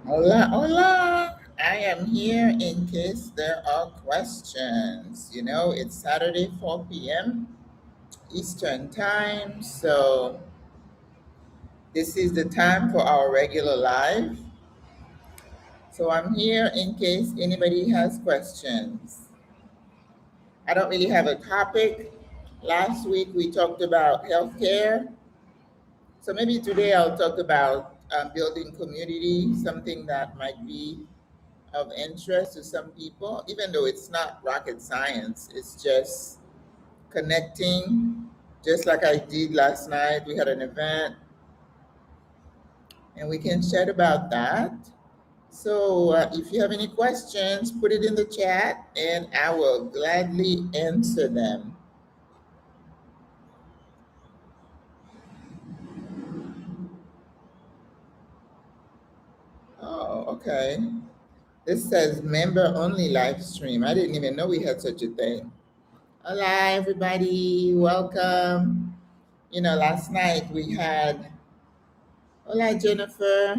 Hola, hola. I am here in case there are questions. It's Saturday, 4 p.m. Eastern Time. So, this is the time for our regular live. So, I'm here in case anybody has questions. I don't really have a topic. Last week we talked about healthcare. So, maybe today I'll talk about building community, something that might be of interest to some people, even though it's not rocket science. It's just connecting, just like I did last night. We had an event and we can chat about that. So, if you have any questions, put it in the chat and I will gladly answer them. Oh, okay. This says member only live stream. I didn't even know we had such a thing. Hola, everybody. Welcome. Last night we had Hola, Jennifer.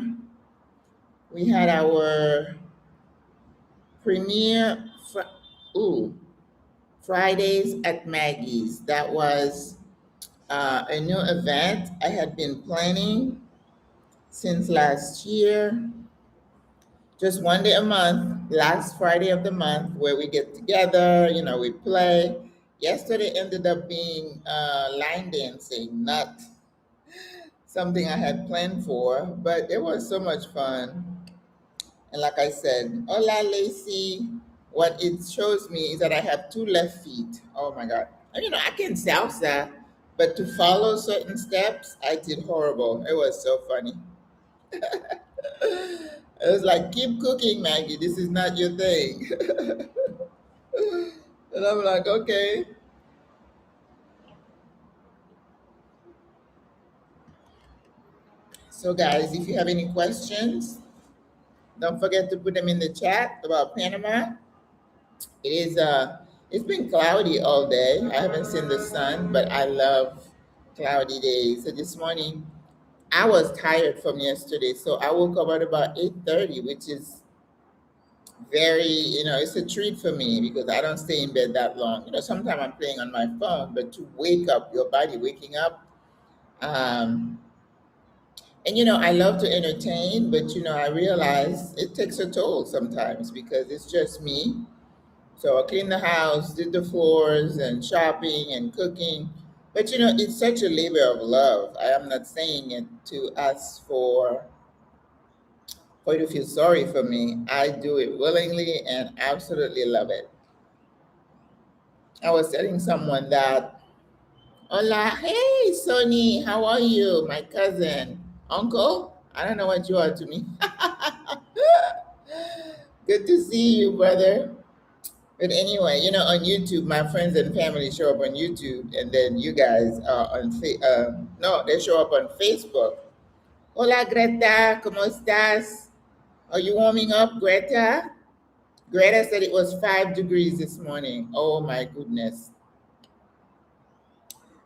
We had our premiere, ooh, Fridays at Maggie's. That was a new event I had been planning since last year. Just one day a month, last Friday of the month, where we get together, we play. Yesterday ended up being line dancing, not something I had planned for, but it was so much fun. And like I said, hola, Lacey. What it shows me is that I have two left feet. Oh my God. And, I can salsa, but to follow certain steps, I did horrible. It was so funny. It was like, keep cooking, Maggie. This is not your thing. And I'm like, okay. So, guys, if you have any questions, don't forget to put them in the chat about Panama. It is it's been cloudy all day. I haven't seen the sun, but I love cloudy days. So this morning I was tired from yesterday, so I woke up at about 8:30, which is very, it's a treat for me because I don't stay in bed that long. Sometimes I'm playing on my phone, but to wake up, your body waking up, um, and I love to entertain, but I realize it takes a toll sometimes because it's just me. So I cleaned the house, did the floors, and shopping and cooking. But it's such a labor of love. I am not saying it to ask for you to feel sorry for me. I do it willingly and absolutely love it. I was telling someone that, hola, hey, Sonny, how are you? My cousin, uncle. I don't know what you are to me. Good to see you, brother. But anyway, on YouTube, my friends and family show up on YouTube, and then you guys are on no, they show up on Facebook. Hola, Greta, ¿cómo estás? Are you warming up, Greta? Greta said it was 5 degrees this morning. Oh my goodness.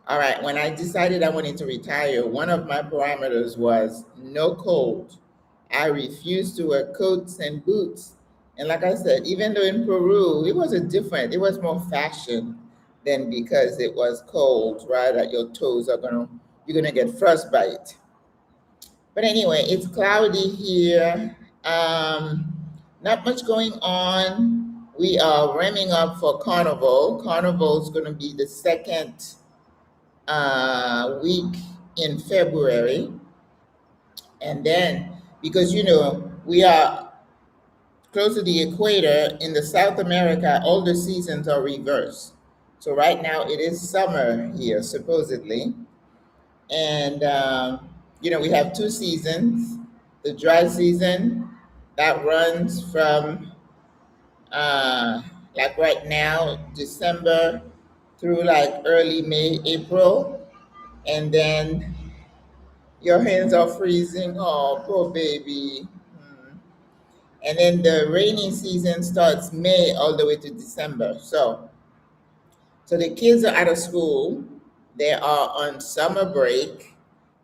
All right, when I decided I wanted to retire, one of my parameters was no cold. I refused to wear coats and boots. And like I said, even though in Peru, it was more fashion than because it was cold, right? That your toes you're gonna get frostbite. But anyway, it's cloudy here. Not much going on. We are ramming up for Carnival. Carnival is gonna be the second week in February. And then, because we are close to the equator in the South America, all the seasons are reversed. So right now it is summer here, supposedly. And, we have two seasons. The dry season that runs from, like right now, December through like early May, April. And then your hands are freezing. Oh, poor baby. Hmm. And then the rainy season starts May all the way to December. So the kids are out of school. They are on summer break.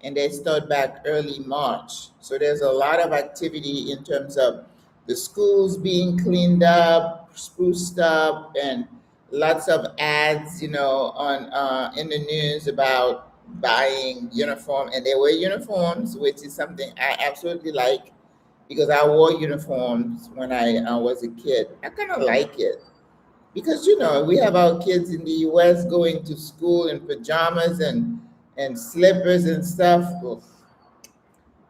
and they start back early March. So there's a lot of activity in terms of the schools being cleaned up, spruced up, and lots of ads, on in the news about buying uniform, and they wear uniforms, which is something I absolutely like because I wore uniforms when I was a kid. I kind of like it because we have our kids in the U.S. going to school in pajamas and slippers and stuff. Oof,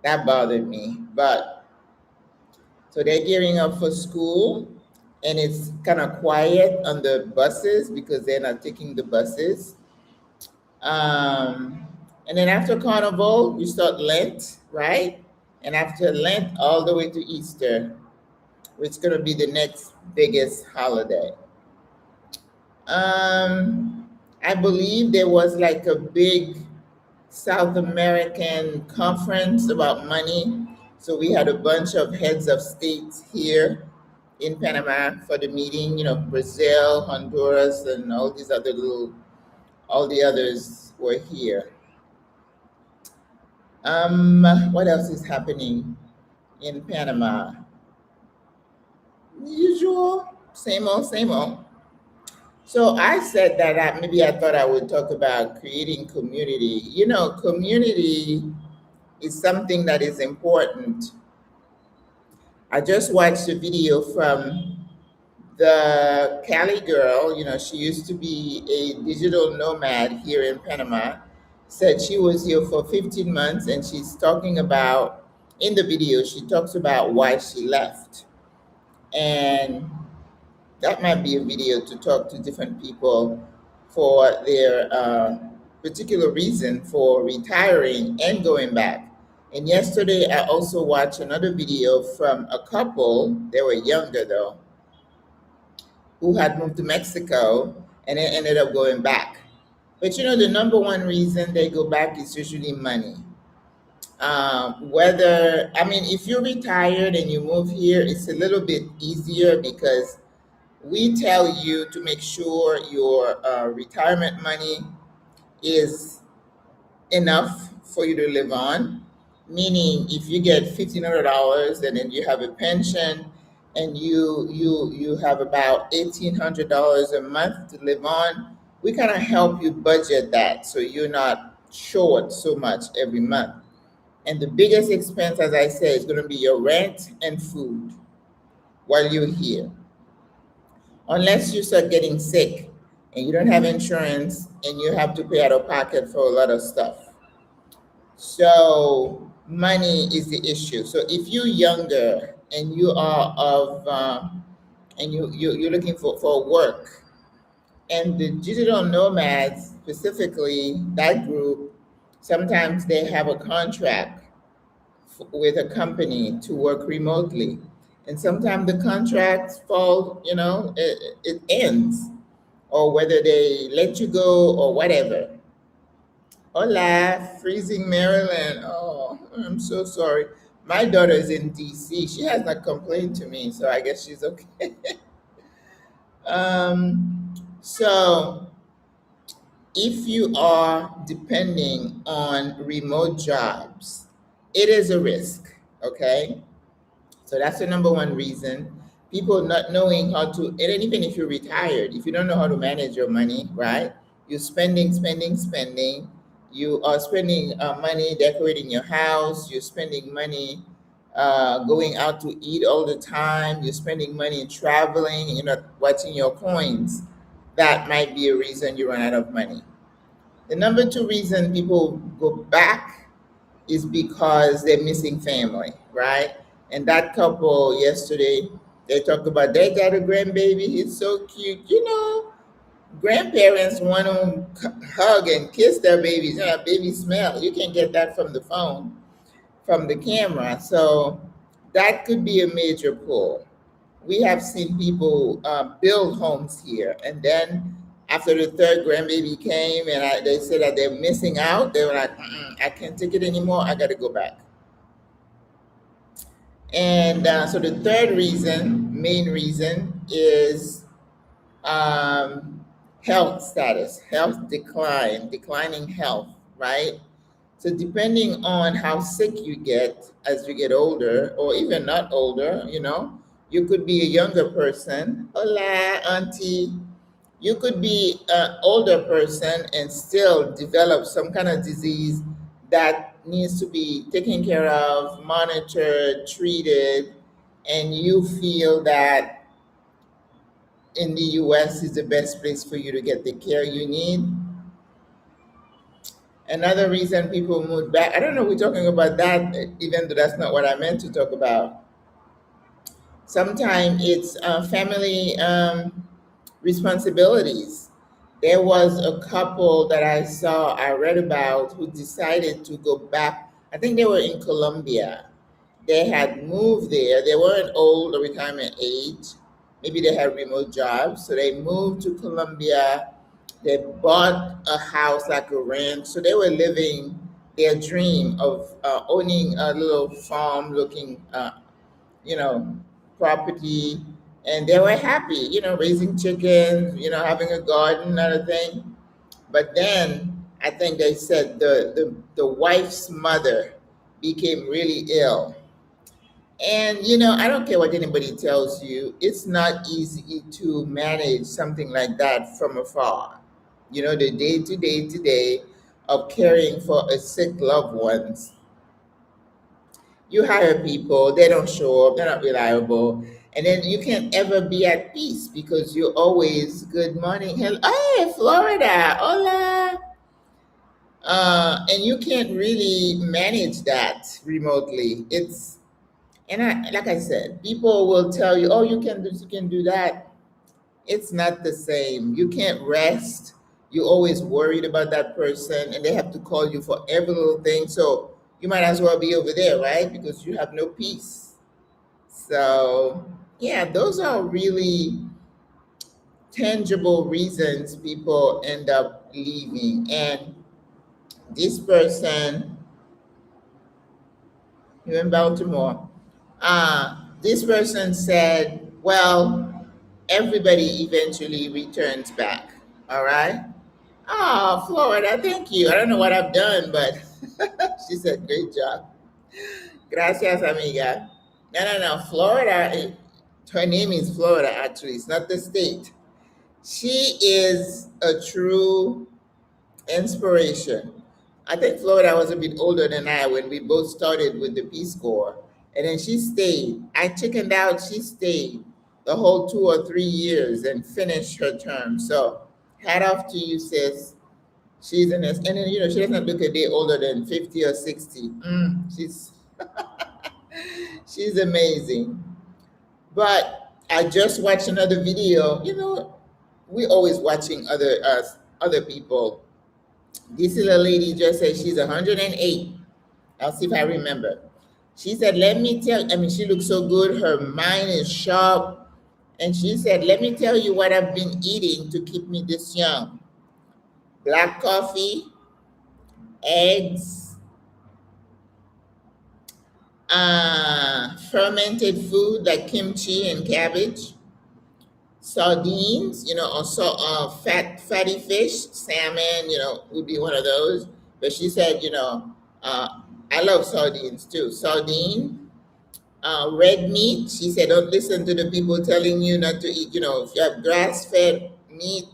that bothered me. But so they're gearing up for school, and it's kind of quiet on the buses because they're not taking the buses. Um, and then after Carnival, we start Lent, right? And after Lent, all the way to Easter, which is going to be the next biggest holiday. I believe there was like a big South American conference about money. So we had a bunch of heads of states here in Panama for the meeting, Brazil, Honduras, and all the others were here. What else is happening in Panama? Usual, same old, same old. So I said that maybe I thought I would talk about creating community. Community is something that is important. I just watched a video from the Cali girl. She used to be a digital nomad here in Panama. Said she was here for 15 months, and she's talking about, in the video, she talks about why she left. And that might be a video to talk to different people for their particular reason for retiring and going back. And yesterday, I also watched another video from a couple, they were younger though, who had moved to Mexico and then ended up going back. But the number one reason they go back is usually money. If you're retired and you move here, it's a little bit easier because we tell you to make sure your retirement money is enough for you to live on. Meaning, if you get $1,500 and then you have a pension, and you have about $1,800 a month to live on, we kind of help you budget that so you're not short so much every month. And the biggest expense, as I said, is going to be your rent and food while you're here. Unless you start getting sick and you don't have insurance and you have to pay out of pocket for a lot of stuff. So money is the issue. So if you're younger and you are and you're looking for work, and the digital nomads specifically, that group, sometimes they have a contract with a company to work remotely. And sometimes the contracts fall, it ends, or whether they let you go or whatever. Hola, freezing Maryland. Oh, I'm so sorry. My daughter is in DC. She has not complained to me, so I guess she's okay. So if you are depending on remote jobs, it is a risk, okay? So that's the number one reason. People not knowing how to, and even if you're retired, if you don't know how to manage your money, right? You're spending, spending, spending. You are spending money decorating your house. You're spending money going out to eat all the time. You're spending money traveling. You're not watching your coins. That might be a reason you run out of money. The number two reason people go back is because they're missing family, right? And that couple yesterday, they talked about they got a grandbaby. He's so cute. Grandparents want to hug and kiss their babies. Baby smell. You can get that from the phone, from the camera. So that could be a major pull. We have seen people build homes here, and then after the third grandbaby came and they said that they're missing out, they were like, I can't take it anymore. I got to go back. And so the third reason, main reason, is health status, health decline, declining health, right? So depending on how sick you get as you get older, or even not older, you could be a younger person. Hola, auntie. You could be an older person and still develop some kind of disease that needs to be taken care of, monitored, treated, and you feel that in the US is the best place for you to get the care you need. Another reason people move back, I don't know, we're talking about that, even though that's not what I meant to talk about. Sometimes it's family responsibilities. There was a couple that I read about, who decided to go back. I think they were in Colombia. They had moved there. They weren't old or retirement age. Maybe they had remote jobs. So they moved to Colombia. They bought a house, like a ranch. So they were living their dream of owning a little farm looking, you know, property. And they were happy, raising chickens, having a garden, and a thing. But then I think they said the wife's mother became really ill. And I don't care what anybody tells you, it's not easy to manage something like that from afar. The day of caring for a sick loved ones. You hire people, they don't show up, they're not reliable, and then you can't ever be at peace because you're always good morning, hello, hey, Florida, hola. And you can't really manage that remotely. Like I said, people will tell you, oh, you can do this, you can do that. It's not the same. You can't rest. You're always worried about that person, and they have to call you for every little thing. So you might as well be over there, right? Because you have no peace. So, yeah, those are really tangible reasons people end up leaving. And this person, you're in Baltimore, this person said, well, everybody eventually returns back. All right. Oh, Florida, thank you. I don't know what I've done, but she said, great job. Gracias, amiga. No. Florida, her name is Florida, actually. It's not the state. She is a true inspiration. I think Florida was a bit older than I when we both started with the Peace Corps. And then she stayed. I chickened out. She stayed the whole 2 or 3 years and finished her term. So, hat off to you, sis. She's an, and then, she doesn't look a day older than 50 or 60. She's amazing. But I just watched another video. We always watching other people. This little lady just said she's 108. I'll see if I remember. She said, let me tell, I mean, she looks so good. Her mind is sharp. And she said, let me tell you what I've been eating to keep me this young. Black coffee, eggs, fermented food like kimchi and cabbage, sardines, fatty fish, salmon, would be one of those. But she said, I love sardines too. Sardine, red meat. She said, don't listen to the people telling you not to eat, if you have grass fed meat.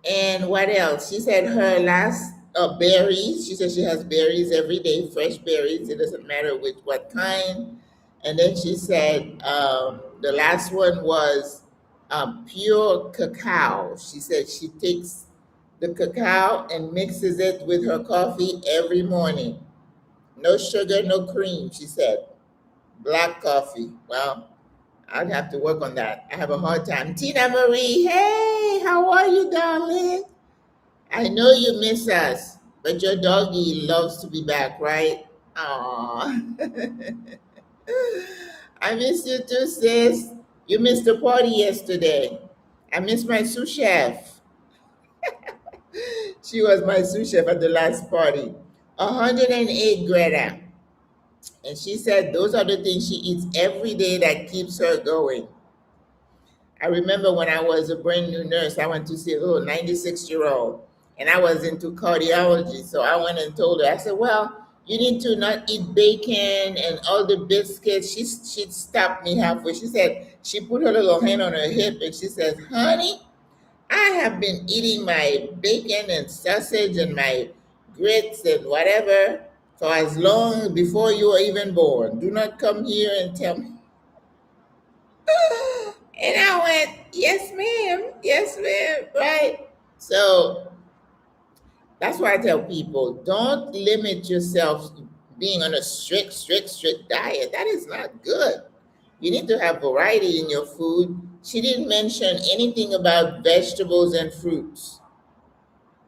And what else? She said her last berries. She said she has berries every day, fresh berries. It doesn't matter which what kind. And then she said the last one was pure cacao. She said she takes the cacao and mixes it with her coffee every morning. No sugar, no cream, she said. Black coffee. Well, I'd have to work on that. I have a hard time. Tina Marie, hey, how are you, darling? I know you miss us, but your doggy loves to be back, right? Aw. I miss you too, sis. You missed the party yesterday. I miss my sous chef. She was my sous chef at the last party. 108, Greta. And she said those are the things she eats every day that keeps her going. I remember when I was a brand new nurse, I went to see a little 96-year-old. and I was into cardiology. So I went and told her, I said, well, you need to not eat bacon and all the biscuits. She stopped me halfway. She said, she put her little hand on her hip and she says, honey, I have been eating my bacon and sausage and my grits and whatever for as long before you were even born. Do not come here and tell me. And I went, yes, ma'am, right? So that's why I tell people, don't limit yourself being on a strict diet. That is not good. You need to have variety in your food. She didn't mention anything about vegetables and fruits.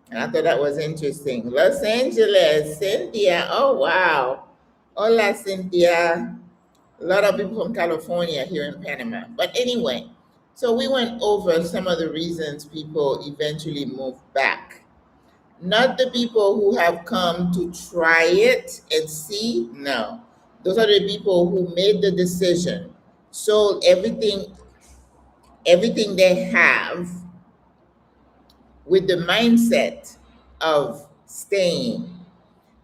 And I thought that was interesting. Los Angeles, Cynthia. Oh, wow. Hola, Cynthia. A lot of people from California here in Panama. But anyway, so we went over some of the reasons people eventually move back. Not the people who have come to try it and see. No. Those are the people who made the decision, sold everything they have with the mindset of staying.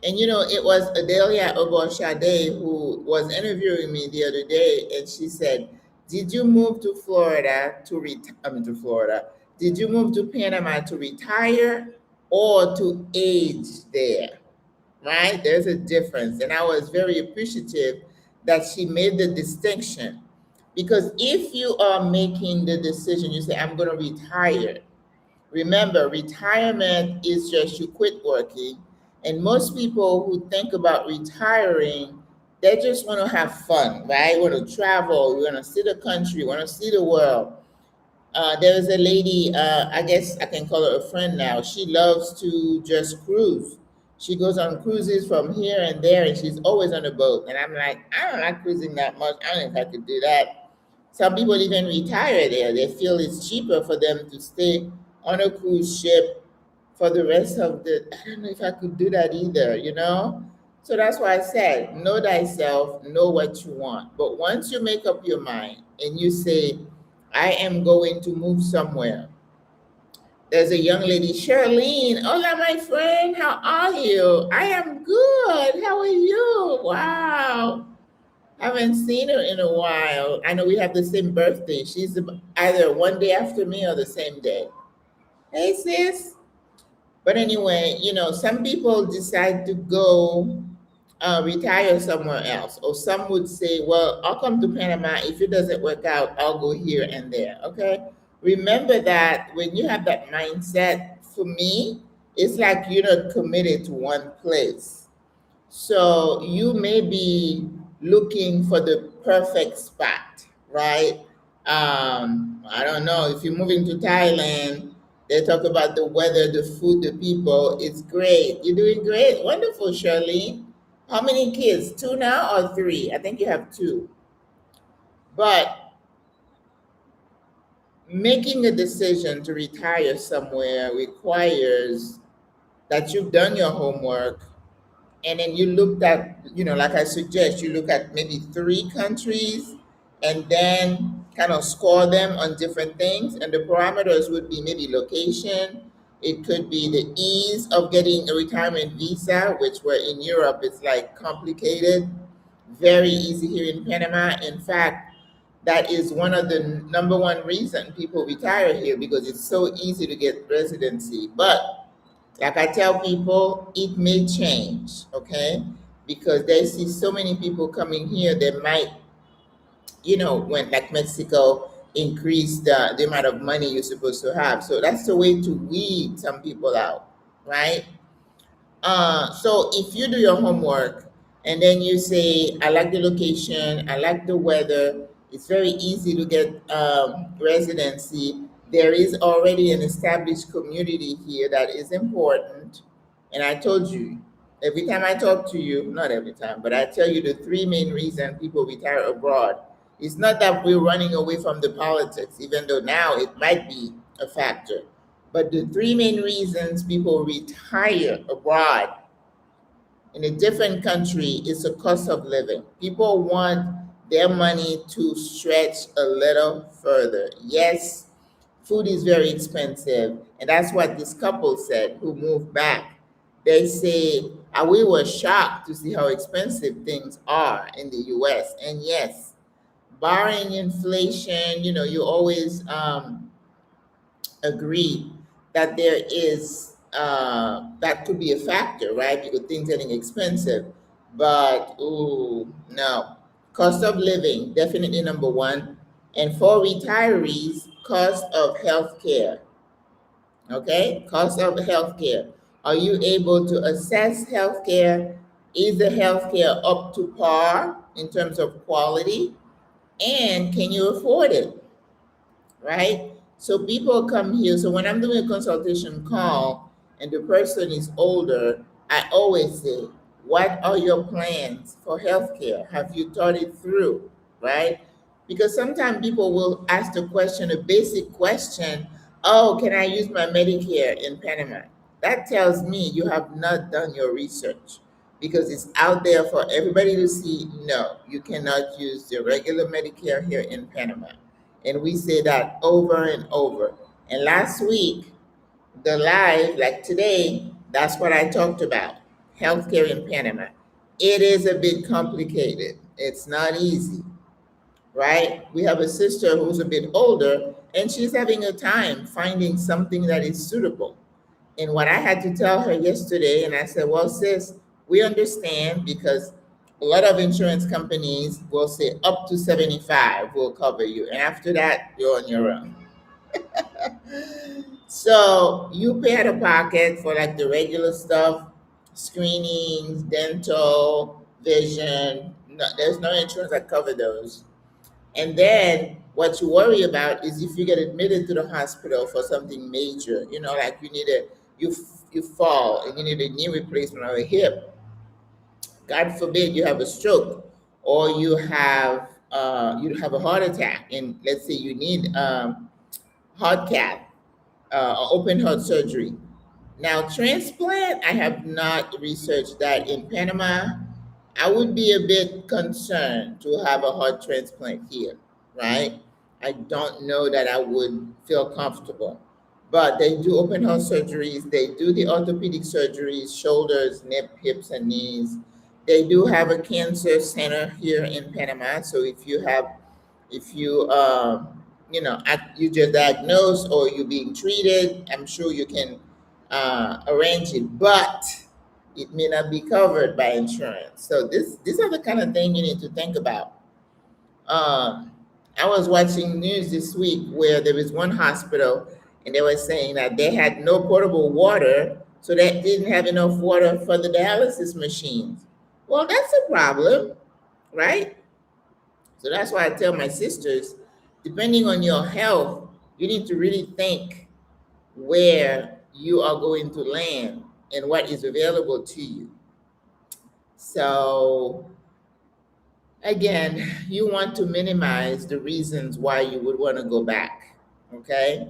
And it was Adelia Oboshade who was interviewing me the other day, and she said, "Did you move to Florida to to Florida? Did you move to Panama to retire or to age there?" Right? There's a difference, and I was very appreciative that she made the distinction, because if you are making the decision, you say, "I'm going to retire." Remember, retirement is just you quit working. And most people who think about retiring, they just want to have fun, right? Want to travel, want to see the country, want to see the world. There was a lady, I guess I can call her a friend now. She loves to just cruise. She goes on cruises from here and there, and she's always on a boat. And I'm like, I don't like cruising that much. I don't know if I could do that. Some people even retire there. They feel it's cheaper for them to stay on a cruise ship for the rest of the. I don't know if I could do that either. So that's why I said, know thyself, know what you want. But once you make up your mind and you say, I am going to move somewhere. There's a young lady, Charlene. Hola, my friend. How are you? I am good. How are you? Wow. Haven't seen her in a while. I know we have the same birthday. She's either one day after me or the same day. Hey, sis. But anyway, some people decide to go retire somewhere else. Or some would say, well, I'll come to Panama. If it doesn't work out, I'll go here and there. Okay. Remember that when you have that mindset, for me, it's like you're not committed to one place. So you may be looking for the perfect spot, right? I don't know. If you're moving to Thailand, they talk about the weather, the food, the people. It's great. You're doing great. Wonderful, Charlene. How many kids? Two now or three? I think you have two. But making a decision to retire somewhere requires that you've done your homework, and then you looked at, like I suggest, you look at maybe three countries and then kind of score them on different things. And the parameters would be maybe location, it could be the ease of getting a retirement visa, which were in Europe, it's like complicated, very easy here in Panama. In fact, that is one of the number one reason people retire here, because it's so easy to get residency. But like I tell people, it may change, okay? Because they see so many people coming here, they might, when like Mexico increase the amount of money you're supposed to have. So that's the way to weed some people out, right? So if you do your homework and then you say, I like the location, I like the weather, it's very easy to get residency. There is already an established community here that is important. And I told you, every time I talk to you, not every time, but I tell you the three main reasons people retire abroad. It's not that we're running away from the politics, even though now it might be a factor. But the three main reasons people retire abroad in a different country is the cost of living. People want their money to stretch a little further. Yes, food is very expensive. And that's what this couple said who moved back. They say, we were shocked to see how expensive things are in the US. And yes, barring inflation, you always agree that there is that could be a factor, right? Because things getting expensive. But ooh, no. Cost of living, definitely number one. And for retirees, cost of healthcare. Okay? Cost of healthcare. Are you able to assess healthcare? Is the healthcare up to par in terms of quality? And can you afford it? Right? So people come here. So when I'm doing a consultation call and the person is older, I always say, what are your plans for healthcare? Have you thought it through? Right? Because sometimes people will ask the question, a basic question, oh, can I use my Medicare in Panama? That tells me you have not done your research because it's out there for everybody to see. No, you cannot use the regular Medicare here in Panama. And we say that over and over. And last week, the live, like today, that's what I talked about, healthcare in Panama. It is a bit complicated. It's not easy, right? We have a sister who's a bit older, and she's having a time finding something that is suitable. And what I had to tell her yesterday, and I said, well, sis, we understand because a lot of insurance companies will say up to 75 will cover you. And after that, you're on your own. So you pay out of pocket for like the regular stuff, screenings, dental, vision. No, there's no insurance that cover those. And then what you worry about is if you get admitted to the hospital for something major, like you fall and you need a knee replacement or a hip. God forbid you have a stroke or you have a heart attack, and let's say you need heart cath, open heart surgery. Now, transplant, I have not researched that in Panama. I would be a bit concerned to have a heart transplant here, right? I don't know that I would feel comfortable. But they do open heart surgeries, they do the orthopedic surgeries, shoulders, neck, hips, and knees. They do have a cancer center here in Panama. So if you just diagnosed or you're being treated, I'm sure you can arrange it, but it may not be covered by insurance. So these are the kind of thing you need to think about. um, I was watching news this week where there was one hospital and they were saying that they had no potable water, so they didn't have enough water for the dialysis machines. Well, that's a problem, right? So that's why I tell my sisters, depending on your health, you need to really think where you are going to land and what is available to you. So again, you want to minimize the reasons why you would want to go back. Okay.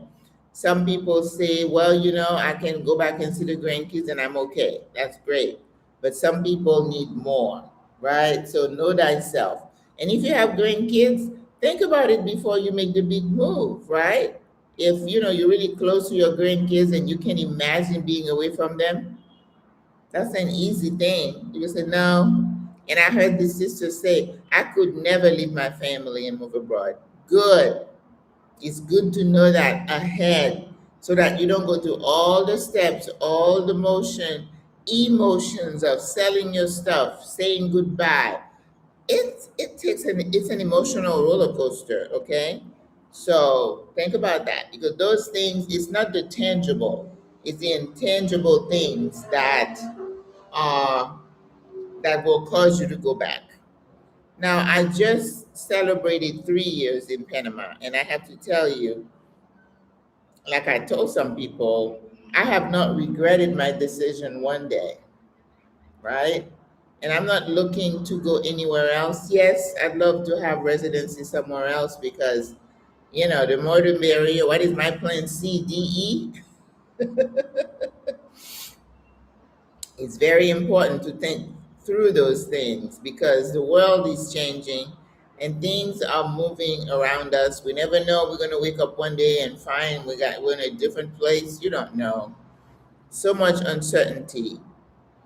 Some people say, well, I can go back and see the grandkids and I'm okay. That's great. But some people need more, right? So know thyself. And if you have grandkids, think about it before you make the big move, right? If you're really close to your grandkids and you can imagine being away from them, that's an easy thing. You say no. And I heard this sister say, I could never leave my family and move abroad. Good. It's good to know that ahead so that you don't go through all the steps, all the emotions of selling your stuff, saying goodbye. It's an emotional roller coaster, okay? So think about that because those things, it's not the tangible, it's the intangible things uh, that will cause you to go back. Now, I just celebrated 3 years in Panama, and I have to tell you, like I told some people, I have not regretted my decision one day, right? And I'm not looking to go anywhere else. Yes, I'd love to have residency somewhere else because, the more the merrier. What is my plan C, D, E? It's very important to think through those things because the world is changing. and things are moving around us. We never know. We're going to wake up one day and find we're in a different place. You don't know. So much uncertainty.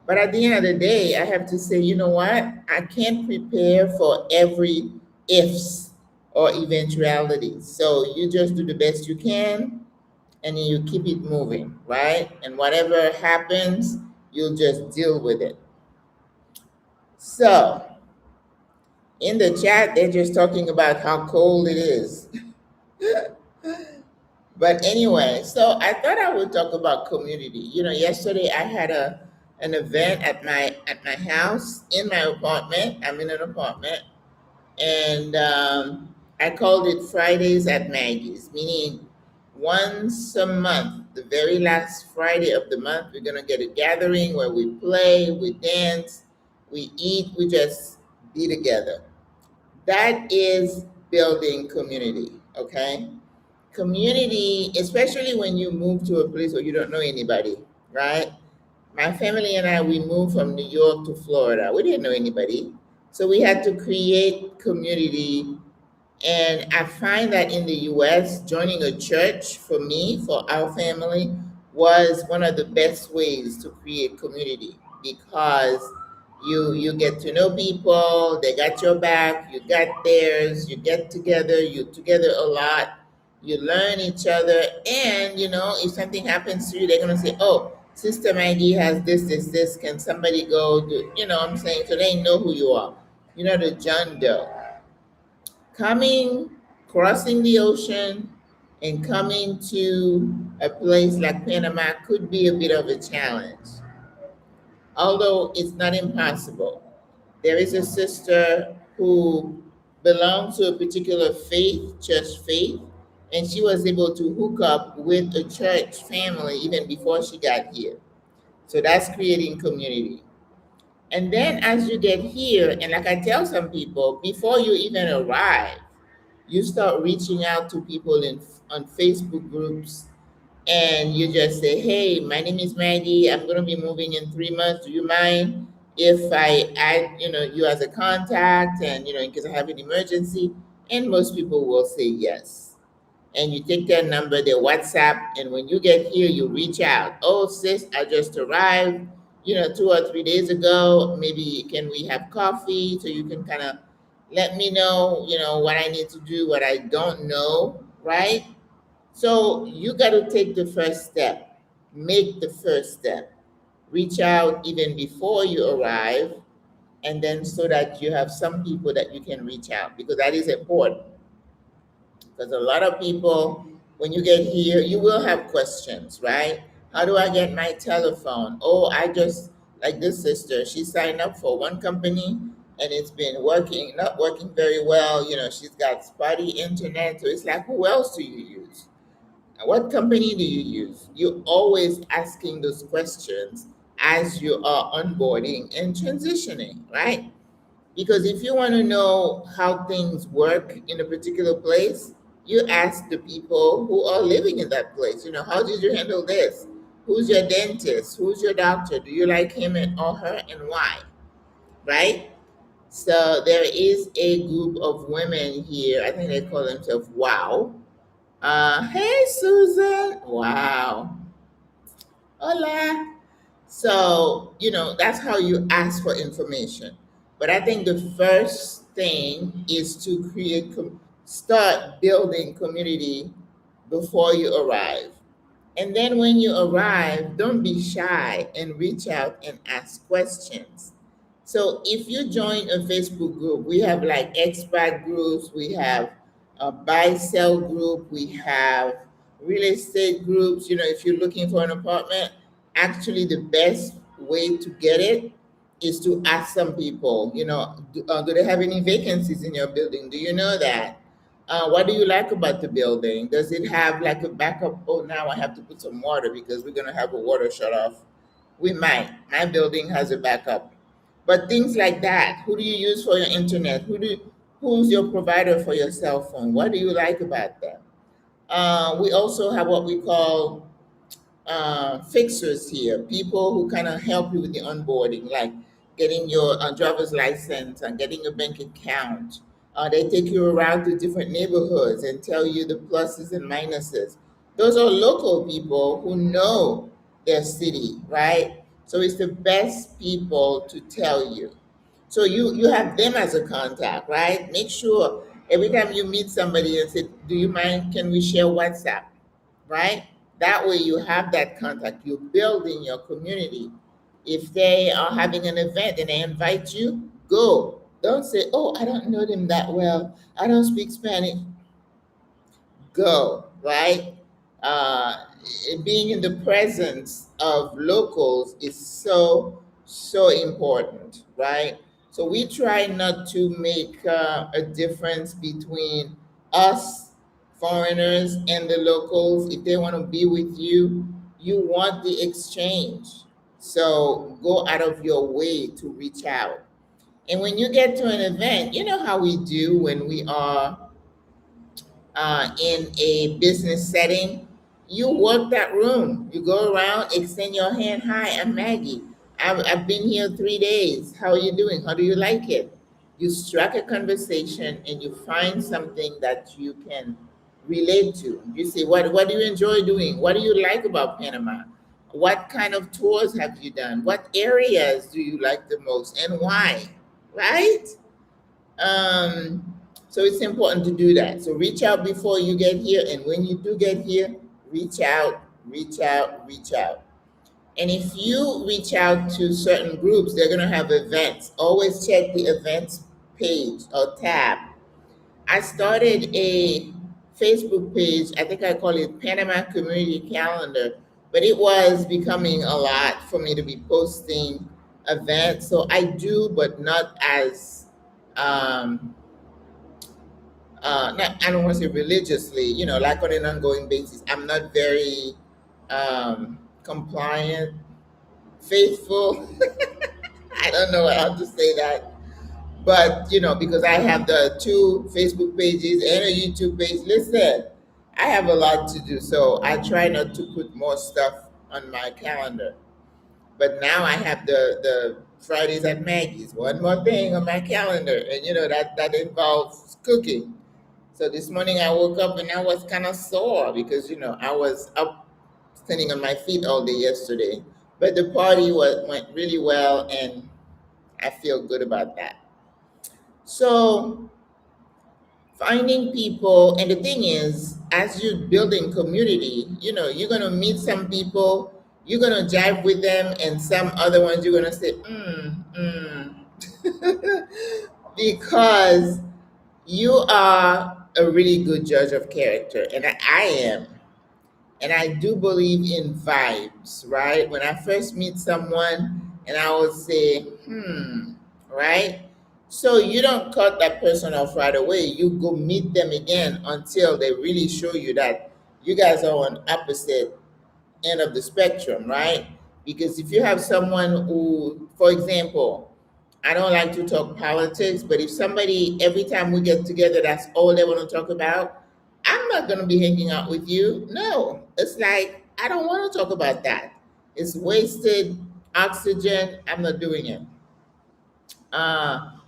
But at the end of the day, I have to say, you know what? I can't prepare for every ifs or eventualities. So you just do the best you can, and then you keep it moving, right? And whatever happens, you'll just deal with it. So in the chat, they're just talking about how cold it is. But anyway, so I thought I would talk about community. Yesterday I had an event at my house in my apartment. I'm in an apartment, and I called it Fridays at Maggie's, meaning once a month, the very last Friday of the month, we're gonna get a gathering where we play, we dance, we eat, we just be together. That is building community, okay? Community, especially when you move to a place where you don't know anybody, right? My family and I, we moved from New York to Florida. We didn't know anybody. So we had to create community. And I find that in the US, joining a church for me, for our family, was one of the best ways to create community because you get to know people, they got your back, you got theirs, you get together, you together a lot, you learn each other, and if something happens to you, they're gonna say, "Oh, Sister Maggie has this. Can somebody go do?" You know what I'm saying? So they know who you are. The John Doe coming, crossing the ocean, and coming to a place like Panama could be a bit of a challenge, although it's not impossible. There is a sister who belonged to a particular church faith, and she was able to hook up with a church family even before she got here. So that's creating community. And then as you get here, and like I tell some people, before you even arrive, you start reaching out to people on Facebook groups, and you just say, "Hey, my name is Maggie. I'm going to be moving in 3 months. Do you mind if I add, you as a contact, and in case I have an emergency?" And most people will say yes. And you take their number, their WhatsApp, and when you get here, you reach out. "Oh, sis, I just arrived, 2 or 3 days ago. Maybe can we have coffee so you can kind of let me know, what I need to do, what I don't know, right?" So you got to take the first step, make the first step, reach out even before you arrive, and then so that you have some people that you can reach out, because that is important. Because a lot of people, when you get here, you will have questions, right? How do I get my telephone? Oh, I just, like this sister, she signed up for one company and it's been not working very well. She's got spotty internet. So it's like, who else do you use? What company do you use? You're always asking those questions as you are onboarding and transitioning, right? Because if you want to know how things work in a particular place, you ask the people who are living in that place. How did you handle this? Who's your dentist? Who's your doctor? Do you like him or her, and why? Right? So there is a group of women here. I think they call themselves Wow. Hey, Susan. Wow. Hola. So, that's how you ask for information. But I think the first thing is to start building community before you arrive. And then when you arrive, don't be shy and reach out and ask questions. So if you join a Facebook group, we have like expat groups, we have a buy sell group, we have real estate groups. If you're looking for an apartment, actually the best way to get it is to ask some people, do they have any vacancies in your building? Do you know that? What do you like about the building? Does it have like a backup? Oh, now I have to put some water because we're going to have a water shut off. We might. My building has a backup. But things like that. Who do you use for your internet? Who's your provider for your cell phone? What do you like about them? We also have what we call fixers here, people who kind of help you with the onboarding, like getting your driver's license and getting a bank account, They take you around to different neighborhoods and tell you the pluses and minuses. Those are local people who know their city, right? So it's the best people to tell you. So you have them as a contact, right? Make sure every time you meet somebody and say, "Do you mind? Can we share WhatsApp?" Right? That way you have that contact. You build in your community. If they are having an event and they invite you, go. Don't say, "Oh, I don't know them that well. I don't speak Spanish." Go, right? Being in the presence of locals is so important, right? So we try not to make a difference between us, foreigners, and the locals. If they want to be with you, you want the exchange. So go out of your way to reach out. And when you get to an event, you know how we do when we are in a business setting, you work that room. You go around, extend your hand. "Hi, I'm Maggie. I've been here 3 days. How are you doing? How do you like it?" You strike a conversation and you find something that you can relate to. You say, what do you enjoy doing? What do you like about Panama? What kind of tours have you done? What areas do you like the most and why? Right? Um, so it's important to do that. So reach out before you get here, and when you do get here, reach out, reach out, reach out. And if you reach out to certain groups, they're gonna have events. Always check the events page or tab. I started a Facebook page. I think I call it Panama Community Calendar, but it was becoming a lot for me to be posting events. So I do, but not as um, not, I don't want to say religiously, like on an ongoing basis. I'm not very compliant, faithful. I don't know how to say that, but because I have the two Facebook pages and a YouTube page. Listen, I have a lot to do, so I try not to put more stuff on my calendar. But now I have the Fridays at Maggie's, one more thing on my calendar, and that involves cooking. So this morning I woke up and I was kind of sore because I was up standing on my feet all day yesterday. But the party went really well, and I feel good about that. So finding people, and the thing is, as you're building community, you're gonna meet some people, you're gonna jive with them, and some other ones you're gonna say, because you are a really good judge of character, and I am. And I do believe in vibes, right? When I first meet someone and I would say, right? So you don't cut that person off right away. You go meet them again until they really show you that you guys are on opposite end of the spectrum, right? Because if you have someone who, for example, I don't like to talk politics, but if somebody, every time we get together, that's all they want to talk about, I'm not going to be hanging out with you. No, it's like, I don't want to talk about that. It's wasted oxygen. I'm not doing it.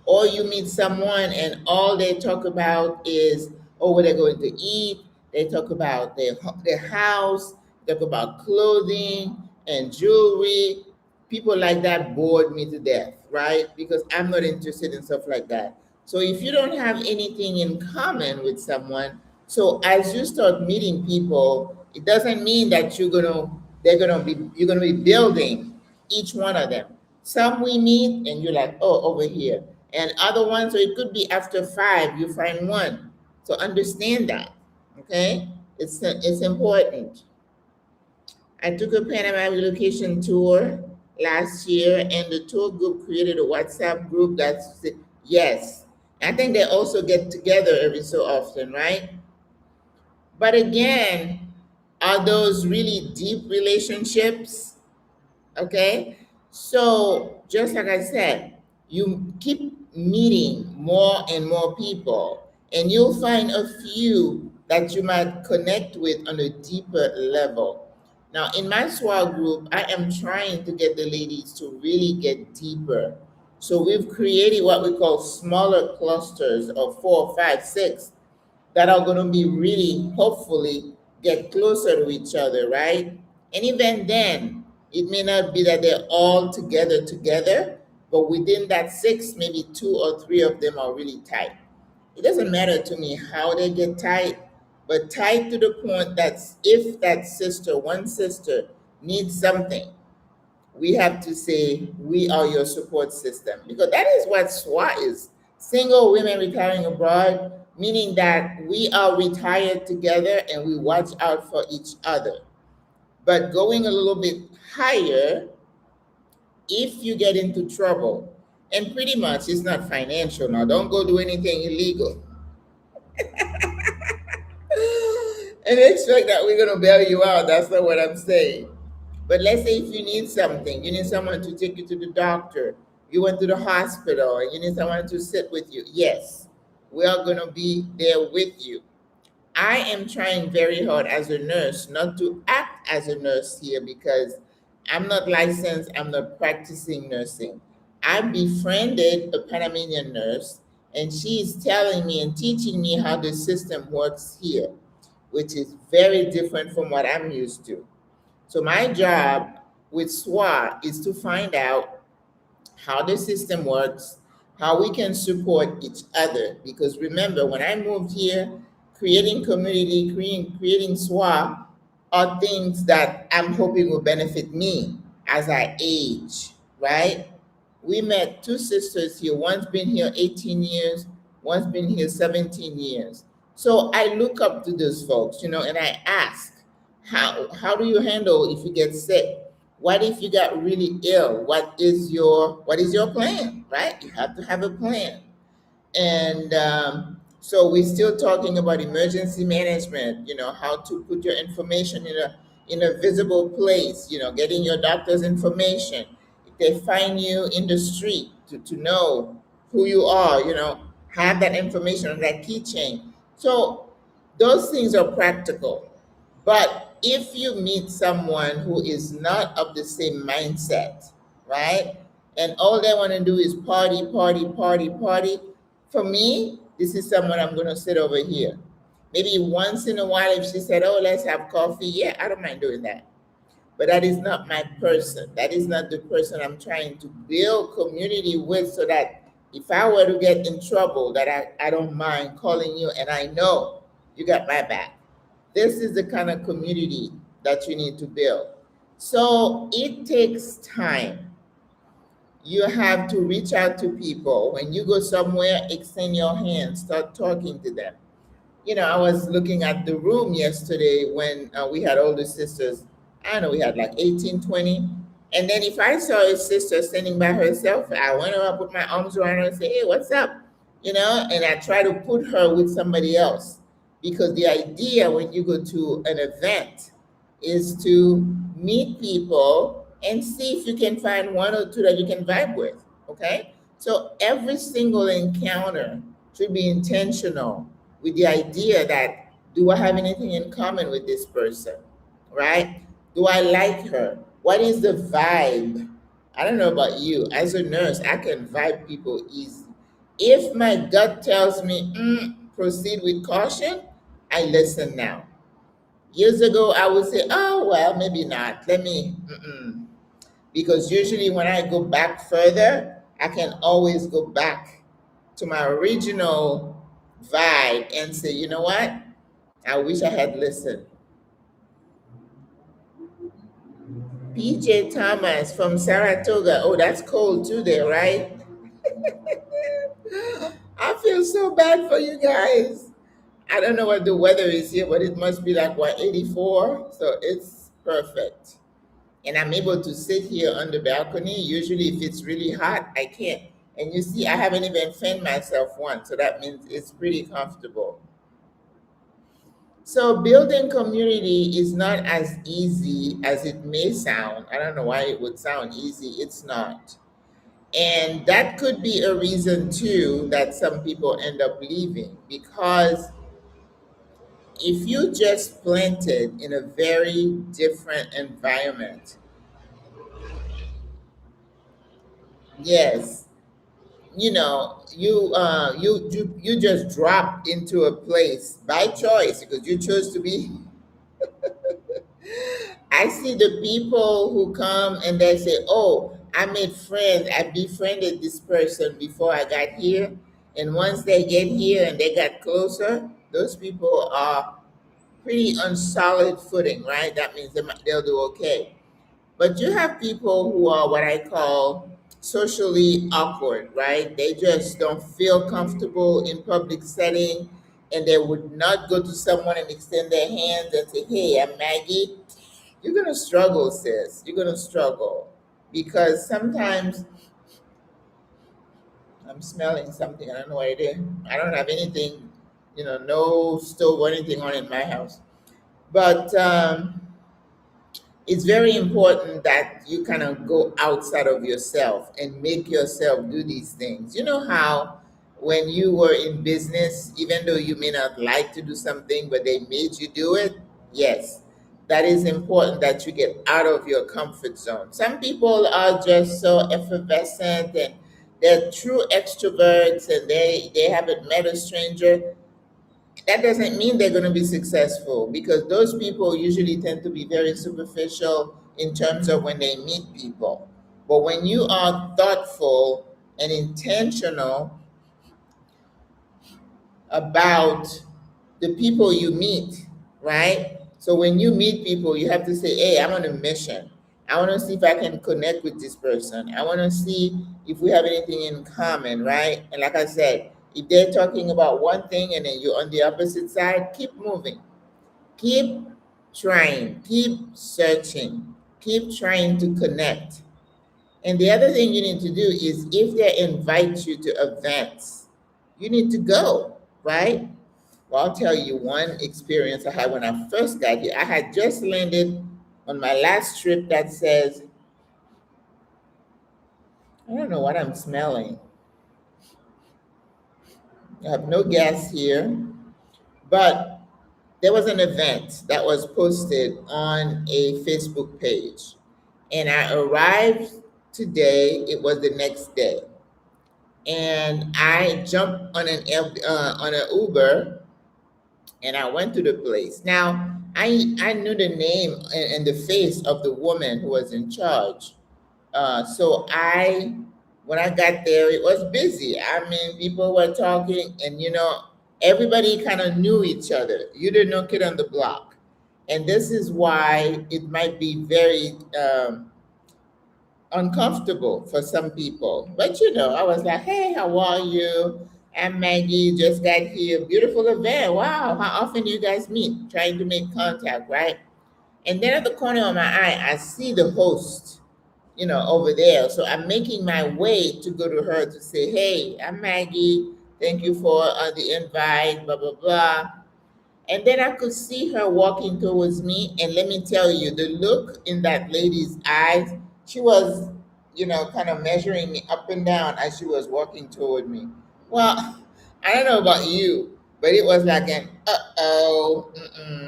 Or you meet someone and all they talk about is, oh, what they're going to eat. They talk about their house, talk about clothing and jewelry. People like that bored me to death, right? Because I'm not interested in stuff like that. So if you don't have anything in common with someone, so as you start meeting people, it doesn't mean that you're gonna be building each one of them. Some we meet and you're like, oh, over here. And other ones, so it could be after 5, you find one. So understand that, okay? It's important. I took a Panama relocation tour last year, and the tour group created a WhatsApp group that's, yes. I think they also get together every so often, right? But again, are those really deep relationships? Okay. So just like I said, you keep meeting more and more people, and you'll find a few that you might connect with on a deeper level. Now, in my SWRA group, I am trying to get the ladies to really get deeper. So we've created what we call smaller clusters of four, five, six that are going to be really, hopefully, get closer to each other, right? And even then, it may not be that they're all together, but within that six, maybe two or three of them are really tight. It doesn't matter to me how they get tight, but tight to the point that if that sister, one sister, needs something, we have to say we are your support system, because that is what SWA is. Single women retiring abroad, meaning that we are retired together and we watch out for each other. But going a little bit higher, if you get into trouble, and pretty much it's not financial now, don't go do anything illegal and expect that we're going to bail you out. That's not what I'm saying. But let's say if you need something, you need someone to take you to the doctor, you went to the hospital, and you need someone to sit with you. Yes, we are going to be there with you. I am trying very hard as a nurse not to act as a nurse here, because I'm not licensed, I'm not practicing nursing. I befriended a Panamanian nurse, and she is telling me and teaching me how the system works here, which is very different from what I'm used to. So my job with SWA is to find out how the system works, how we can support each other. Because remember, when I moved here, creating community, creating SWA are things that I'm hoping will benefit me as I age, right? We met two sisters here. One's been here 18 years, one's been here 17 years. So I look up to those folks, and I ask, how do you handle if you get sick? What if you got really ill? What is your plan, right? You have to have a plan. And so we're still talking about emergency management, how to put your information in a visible place, getting your doctor's information. If they find you in the street, to know who you are, have that information on that keychain. So those things are practical. But if you meet someone who is not of the same mindset, right? And all they want to do is party, party, party, party. For me, this is someone I'm going to sit over here. Maybe once in a while, if she said, "Oh, let's have coffee," yeah, I don't mind doing that. But that is not my person. That is not the person I'm trying to build community with, so that if I were to get in trouble, that I don't mind calling you and I know you got my back. This is the kind of community that you need to build. So it takes time. You have to reach out to people. When you go somewhere, extend your hand, start talking to them. I was looking at the room yesterday when we had older sisters. I don't know, we had like 18, 20. And then if I saw a sister standing by herself, I went over, put my arms around her and say, "Hey, what's up?" And I try to put her with somebody else. Because the idea when you go to an event is to meet people and see if you can find one or two that you can vibe with. Okay? So every single encounter should be intentional, with the idea that, do I have anything in common with this person? Right? Do I like her? What is the vibe? I don't know about you. As a nurse, I can vibe people easy. If my gut tells me, proceed with caution, I listen now. Years ago, I would say, "Oh, well, maybe not. Let me," because usually when I go back further, I can always go back to my original vibe and say, "You know what? I wish I had listened." PJ Thomas from Saratoga. Oh, that's cold too there, right? I feel so bad for you guys. I don't know what the weather is here, but it must be like, what, 84? So it's perfect. And I'm able to sit here on the balcony. Usually, if it's really hot, I can't. And you see, I haven't even fanned myself once, so that means it's pretty comfortable. So building community is not as easy as it may sound. I don't know why it would sound easy. It's not. And that could be a reason too that some people end up leaving, because if you just planted in a very different environment, yes, you just dropped into a place by choice because you chose to be. I see the people who come and they say, "Oh, I made friends. I befriended this person before I got here." And once they get here and they got closer, those people are pretty on solid footing, right? That means they'll do okay. But you have people who are what I call socially awkward, right? They just don't feel comfortable in public setting, and they would not go to someone and extend their hands and say, "Hey, I'm Maggie." You're gonna struggle, sis. You're gonna struggle because sometimes I'm smelling something. I don't know what it is. I don't have anything, no stove or anything on in my house. But it's very important that you kind of go outside of yourself and make yourself do these things. You know how when you were in business, even though you may not like to do something, but they made you do it? Yes, that is important that you get out of your comfort zone. Some people are just so effervescent and they're true extroverts and they haven't met a stranger. That doesn't mean they're going to be successful because those people usually tend to be very superficial in terms of when they meet people. But when you are thoughtful and intentional about the people you meet, right? So when you meet people, you have to say, "Hey, I'm on a mission. I want to see if I can connect with this person. I want to see if we have anything in common," right? And like I said, if they're talking about one thing and then you're on the opposite side, keep moving. Keep trying, keep searching, keep trying to connect. And the other thing you need to do is if they invite you to events, you need to go, right? Well, I'll tell you one experience I had when I first got here. I had just landed on my last trip that says, I don't know what I'm smelling. I have no gas here, but there was an event that was posted on a Facebook page. And I arrived today, it was the next day. And I jumped on an Uber and I went to the place. Now, I knew the name and the face of the woman who was in charge. So when I got there, it was busy. I mean, people were talking, and everybody kind of knew each other. You didn't know kid on the block, and this is why it might be very uncomfortable for some people. But I was like, "Hey, how are you? I'm Maggie. Just got here. Beautiful event. Wow, how often you guys meet? Trying to make contact, right?" And then at the corner of my eye, I see the host, over there. So I'm making my way to go to her to say, "Hey, I'm Maggie. Thank you for the invite, blah, blah, blah." And then I could see her walking towards me. And let me tell you, the look in that lady's eyes, she was, kind of measuring me up and down as she was walking toward me. Well, I don't know about you, but it was like an uh-oh.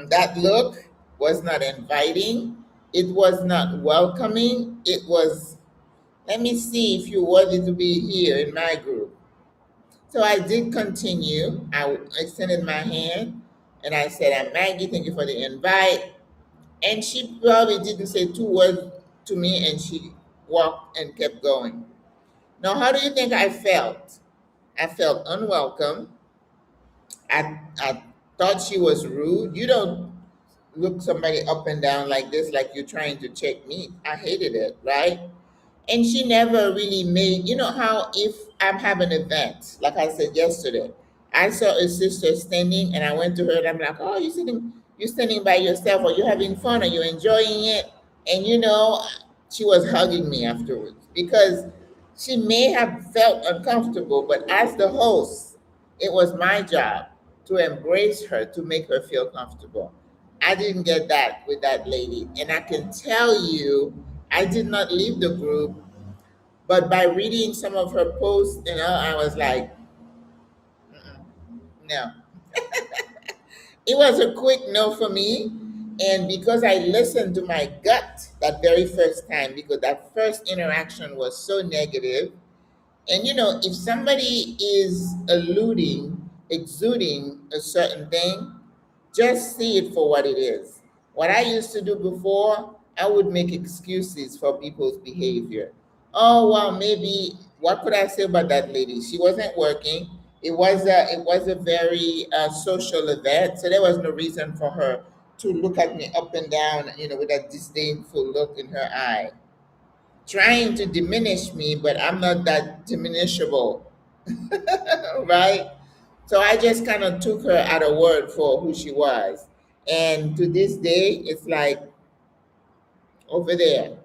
That look was not inviting. It was not welcoming. It was, "Let me see if you're worthy to be here in my group." So I did continue. I extended my hand and I said, "I'm Maggie, thank you for the invite." And she probably didn't say two words to me and she walked and kept going. Now, how do you think I felt? I felt unwelcome. I thought she was rude. You don't look somebody up and down like this, like you're trying to check me. I hated it, right? And she never really made, how if I'm having an event, like I said yesterday, I saw a sister standing and I went to her and I'm like, "Oh, you're standing by yourself, or you're having fun, or you're enjoying it." And she was hugging me afterwards because she may have felt uncomfortable, but as the host, it was my job to embrace her, to make her feel comfortable. I didn't get that with that lady. And I can tell you, I did not leave the group, but by reading some of her posts, I was like, no. It was a quick no for me. And because I listened to my gut that very first time, because that first interaction was so negative, And if somebody is exuding a certain thing, just see it for what it is. What I used to do before, I would make excuses for people's behavior. Oh, well, maybe what could I say about that lady? She wasn't working. It was a very social event, so there was no reason for her to look at me up and down, with that disdainful look in her eye, trying to diminish me, but I'm not that diminishable, right? So I just kind of took her at a word for who she was. And to this day, it's like over there.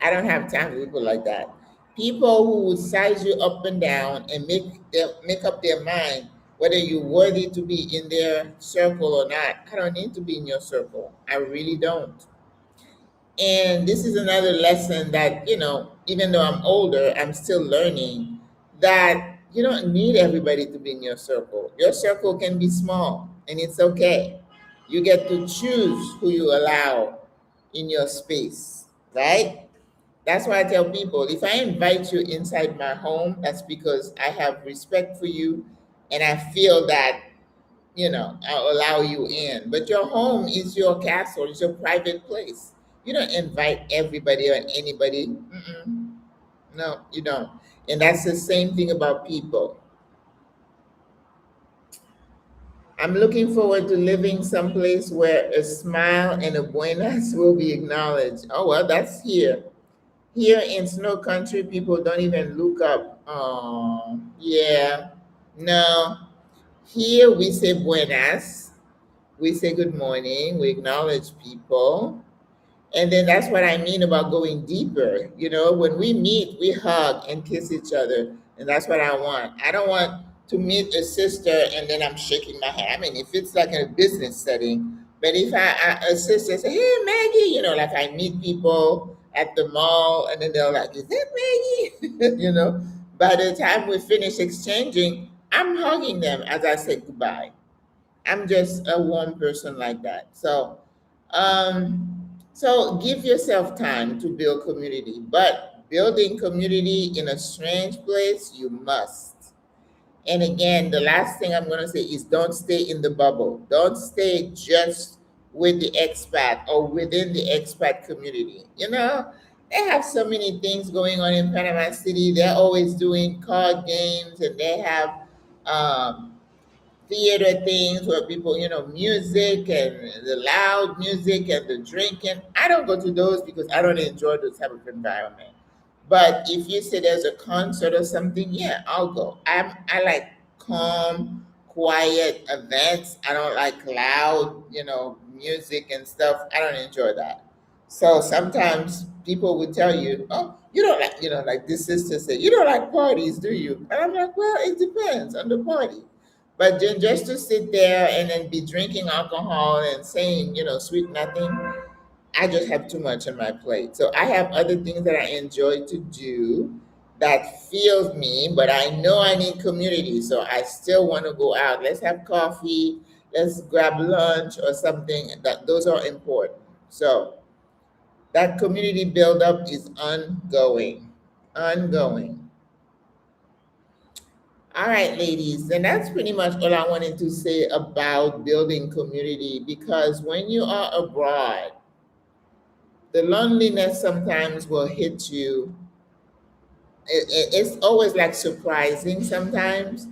I don't have time for people like that. People who would size you up and down and make up their mind whether you're worthy to be in their circle or not. I don't need to be in your circle. I really don't. And this is another lesson that, even though I'm older, I'm still learning that you don't need everybody to be in your circle. Your circle can be small and it's okay. You get to choose who you allow in your space, right? That's why I tell people if I invite you inside my home, that's because I have respect for you and I feel that I'll allow you in. But your home is your castle, it's your private place. You don't invite everybody or anybody. Mm-mm. No, you don't. And that's the same thing about people. I'm looking forward to living someplace where a smile and a buenas will be acknowledged. Oh, well, that's here. Here in snow country, people don't even look up. Oh, yeah. No. Here we say buenas. We say good morning, we acknowledge people. And then that's what I mean about going deeper. When we meet, we hug and kiss each other. And that's what I want. I don't want to meet a sister and then I'm shaking my hand. I mean, if it's like in a business setting, but if a sister say, hey, Maggie, like I meet people at the mall and then they're like, is that Maggie? By the time we finish exchanging, I'm hugging them as I say goodbye. I'm just a warm person like that. So give yourself time to build community, but building community in a strange place, you must. And again, the last thing I'm going to say is don't stay in the bubble. Don't stay just with the expat or within the expat community. They have so many things going on in Panama City. They're always doing card games and they have um, theater things where people, music and the loud music and the drinking. I don't go to those because I don't enjoy those type of environment. But if you say there's a concert or something, yeah, I'll go. I like calm, quiet events. I don't like loud, music and stuff. I don't enjoy that. So sometimes people would tell you, oh, you don't like, like this sister said, you don't like parties, do you? And I'm like, well, it depends on the party. But then just to sit there and then be drinking alcohol and saying, sweet nothing, I just have too much on my plate. So I have other things that I enjoy to do that feels me, but I know I need community. So I still want to go out. Let's have coffee, let's grab lunch or something. That those are important. So that community buildup is ongoing. Ongoing. All right, ladies, and that's pretty much all I wanted to say about building community because when you are abroad, the loneliness sometimes will hit you. It's always like surprising sometimes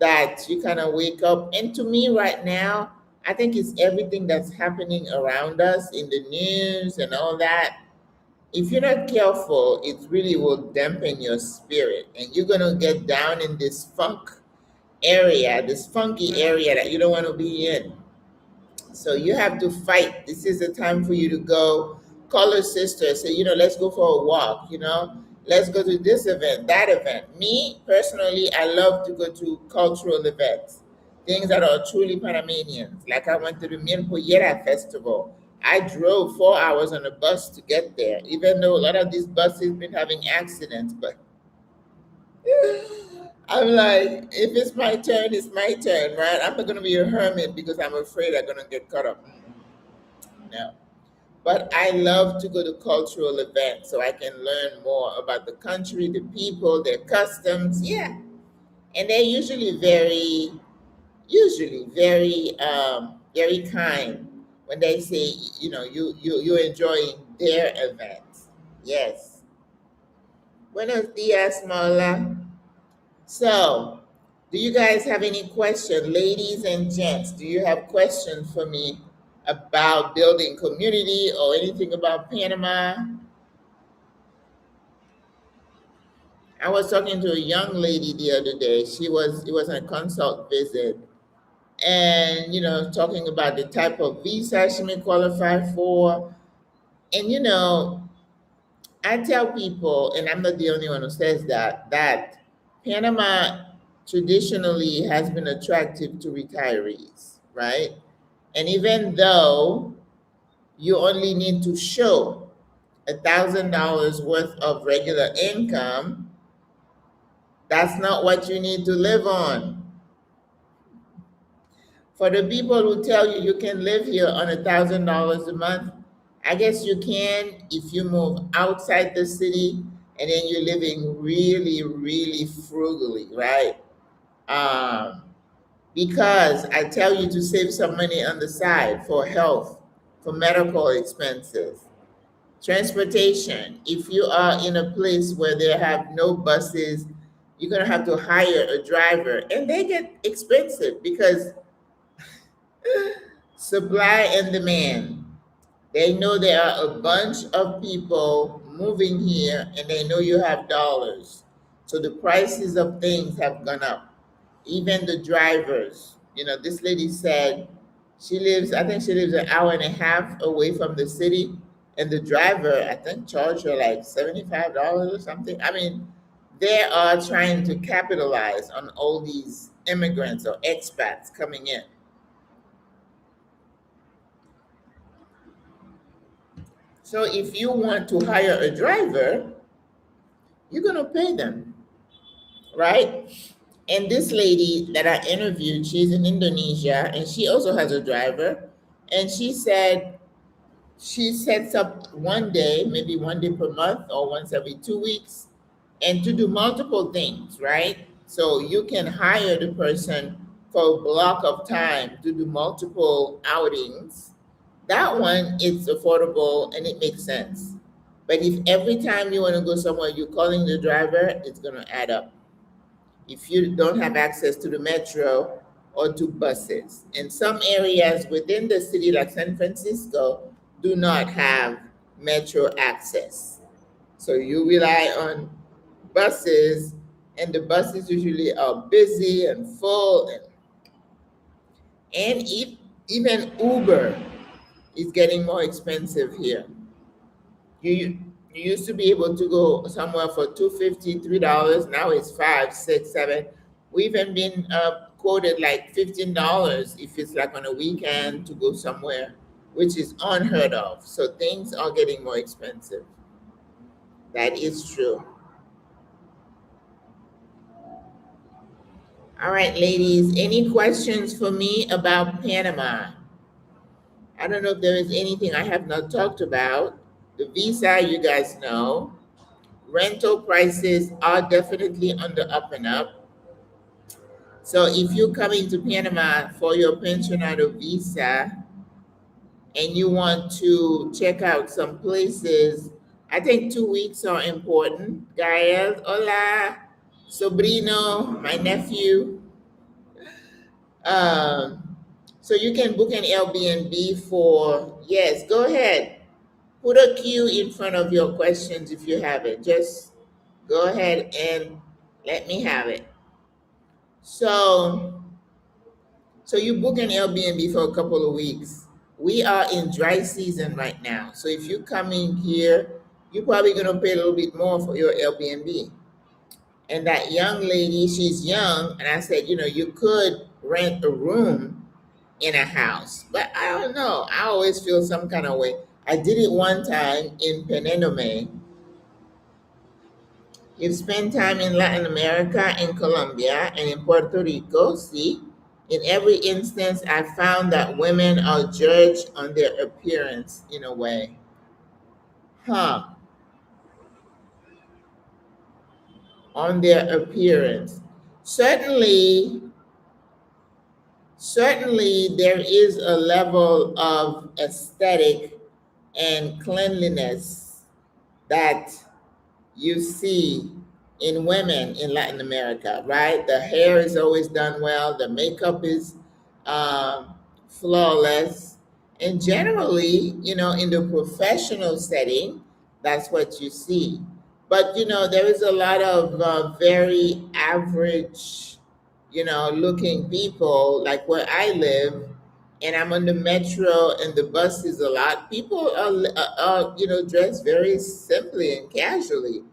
that you kind of wake up. And to me, right now, I think it's everything that's happening around us in the news and all that. If you're not careful, it really will dampen your spirit and you're going to get down in this this funky area that you don't want to be in. So you have to fight. This is the time for you to go call a sister, say, let's go for a walk, let's go to this event, that event. Me, personally, I love to go to cultural events, things that are truly Panamanians. Like I went to the Pollera Festival. I drove 4 hours on a bus to get there, even though a lot of these buses been having accidents, but I'm like, if it's my turn, it's my turn, right? I'm not going to be a hermit because I'm afraid I'm going to get caught up. No. But I love to go to cultural events so I can learn more about the country, the people, their customs. Yeah. And they're usually very kind when they say, you're enjoying their events. Yes. Buenos dias, Mola. So, do you guys have any questions, ladies and gents? Do you have questions for me about building community or anything about Panama? I was talking to a young lady the other day. It was a consult visit, and talking about the type of visa she may qualify for. And I tell people, and I'm not the only one who says that Panama traditionally has been attractive to retirees, right? And even though you only need to show $1,000 worth of regular income, that's not what you need to live on. For the people who tell you you can live here on $1,000 a month, I guess you can if you move outside the city and then you're living really, really frugally, right? Um, because I tell you to save some money on the side for health, for medical expenses, transportation. If you are in a place where they have no buses, you're gonna have to hire a driver, and they get expensive because supply and demand. They know there are a bunch of people moving here and they know you have dollars. So the prices of things have gone up. Even the drivers. This lady said I think she lives an hour and a half away from the city. And the driver, I think, charged her like $75 or something. I mean, they are trying to capitalize on all these immigrants or expats coming in. So if you want to hire a driver, you're going to pay them, right? And this lady that I interviewed, she's in Indonesia and she also has a driver. And she said she sets up one day, maybe one day per month or once every 2 weeks, and to do multiple things, right? So you can hire the person for a block of time to do multiple outings. That one, it's affordable and it makes sense. But if every time you want to go somewhere, you're calling the driver, it's going to add up. If you don't have access to the metro or to buses. And some areas within the city, like San Francisco, do not have metro access. So you rely on buses, and the buses usually are busy and full. And if, even Uber is getting more expensive here. You used to be able to go somewhere for $2.50, $3. Now it's 5, 6, 7. We even been quoted like $15 if it's like on a weekend to go somewhere, which is unheard of. So things are getting more expensive. That is true. All right, ladies, any questions for me about Panama? I don't know if there is anything I have not talked about. The visa, you guys know. Rental prices are definitely on the up and up. So if you're coming to Panama for your pensionado visa and you want to check out some places, I think 2 weeks are important. Gael, hola, sobrino, my nephew. Um, so you can book an Airbnb for, yes, go ahead. Put a Q in front of your questions if you have it. Just go ahead and let me have it. So, so you book an Airbnb for a couple of weeks. We are in dry season right now. So if you come in here, you're probably gonna pay a little bit more for your Airbnb. And that young lady, she's young, and I said, you could rent a room in a house. But I don't know. I always feel some kind of way. I did it one time in Penenome. You've spent time in Latin America, in Colombia, and in Puerto Rico, see? In every instance, I found that women are judged on their appearance in a way. Huh, on their appearance. Certainly, certainly there is a level of aesthetic and cleanliness that you see in women in Latin America, right? The hair is always done well, the makeup is flawless. And generally, in the professional setting, that's what you see. But, there is a lot of very average, looking people, like where I live, and I'm on the metro and the buses a lot. People are dressed very simply and casually.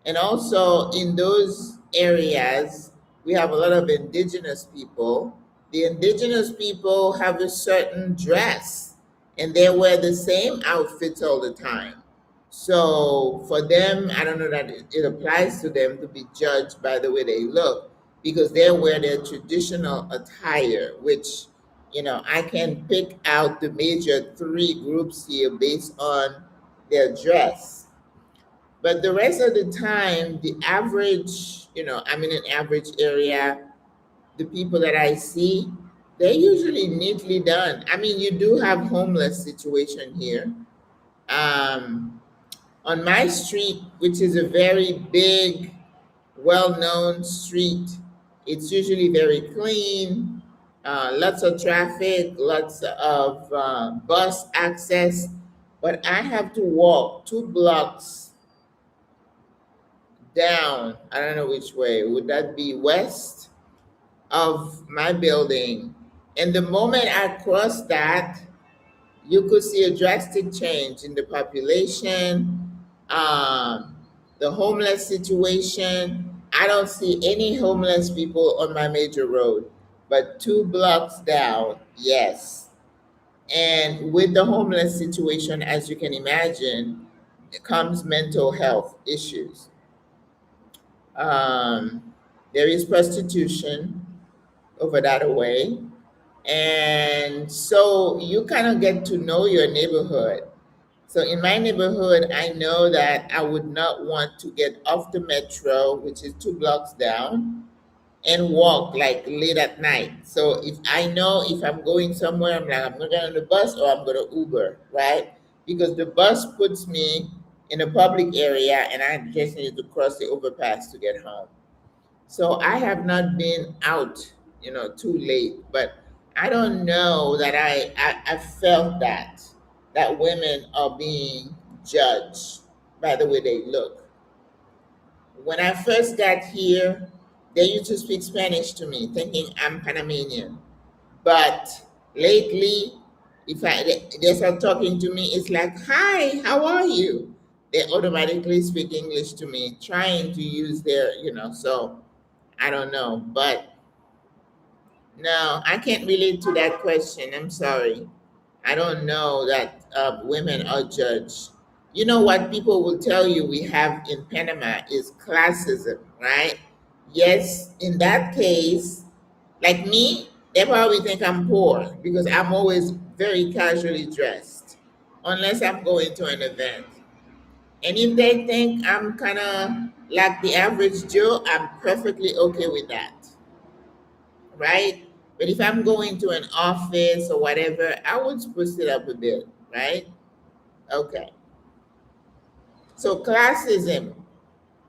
And also in those areas, we have a lot of indigenous people. The indigenous people have a certain dress and they wear the same outfits all the time. So for them, I don't know that it applies to them to be judged by the way they look because they wear their traditional attire, which, I can pick out the major three groups here based on their dress. But the rest of the time, the average, I'm in an average area, the people that I see, they're usually neatly done. I mean, you do have homeless situation here. Um, on my street, which is a very big, well-known street, it's usually very clean, lots of traffic, lots of bus access. But I have to walk 2 blocks down. I don't know which way. Would that be west of my building? And the moment I cross that, you could see a drastic change in the population, um, the homeless situation. I don't see any homeless people on my major road, but 2 blocks down, yes. And with the homeless situation, as you can imagine, comes mental health issues. Um, there is prostitution over that way. And so you kind of get to know your neighborhood. So in my neighborhood, I know that I would not want to get off the metro, which is 2 blocks down, and walk like late at night. So if I know if I'm going somewhere, I'm like, I'm going to get on the bus or I'm going to Uber, right? Because the bus puts me in a public area and I just need to cross the overpass to get home. So I have not been out, too late, but I don't know that I felt that women are being judged by the way they look. When I first got here, they used to speak Spanish to me, thinking I'm Panamanian. But lately, if they start talking to me, it's like, "Hi, how are you?" They automatically speak English to me, trying to use their. So I don't know, but no, I can't relate to that question. I'm sorry. I don't know that women are judged. You know what people will tell you we have in Panama is classism, right? Yes, in that case, like me, they probably think I'm poor because I'm always very casually dressed, unless I'm going to an event. And if they think I'm kind of like the average Joe, I'm perfectly okay with that, right? But if I'm going to an office or whatever, I would spruce it up a bit, right? Okay. So classism,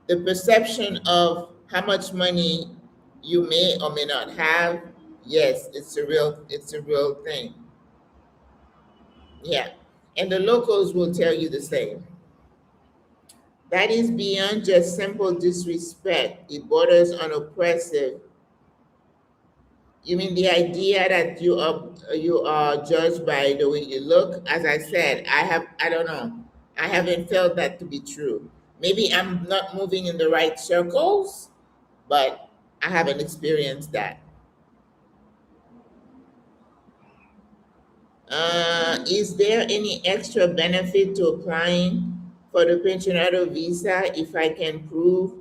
the perception of how much money you may or may not have, yes, it's a real thing. Yeah. And the locals will tell you the same. That is beyond just simple disrespect. It borders on oppressive. You mean the idea that you are judged by the way you look? As I said, I don't know. I haven't felt that to be true. Maybe I'm not moving in the right circles, but I haven't experienced that. Is there any extra benefit to applying for the pensionado visa if I can prove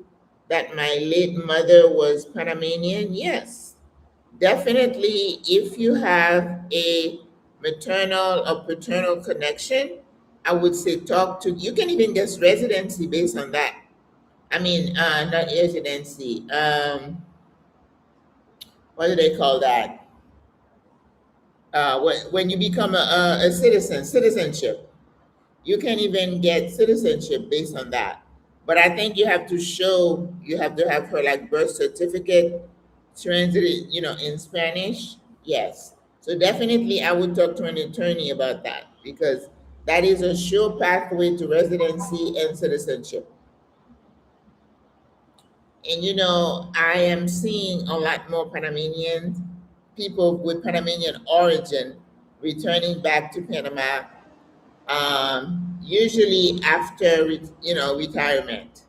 that my late mother was Panamanian? Yes. Definitely, if you have a maternal or paternal connection, I would say talk to. You can even get residency based on that. I mean, not residency. What do they call that? When you become a citizen, citizenship. You can even get citizenship based on that. But I think you have to show, you have to have her like birth certificate translated, in Spanish. Yes. So definitely I would talk to an attorney about that because that is a sure pathway to residency and citizenship. And I am seeing a lot more Panamanians, people with Panamanian origin returning back to Panama, usually after retirement.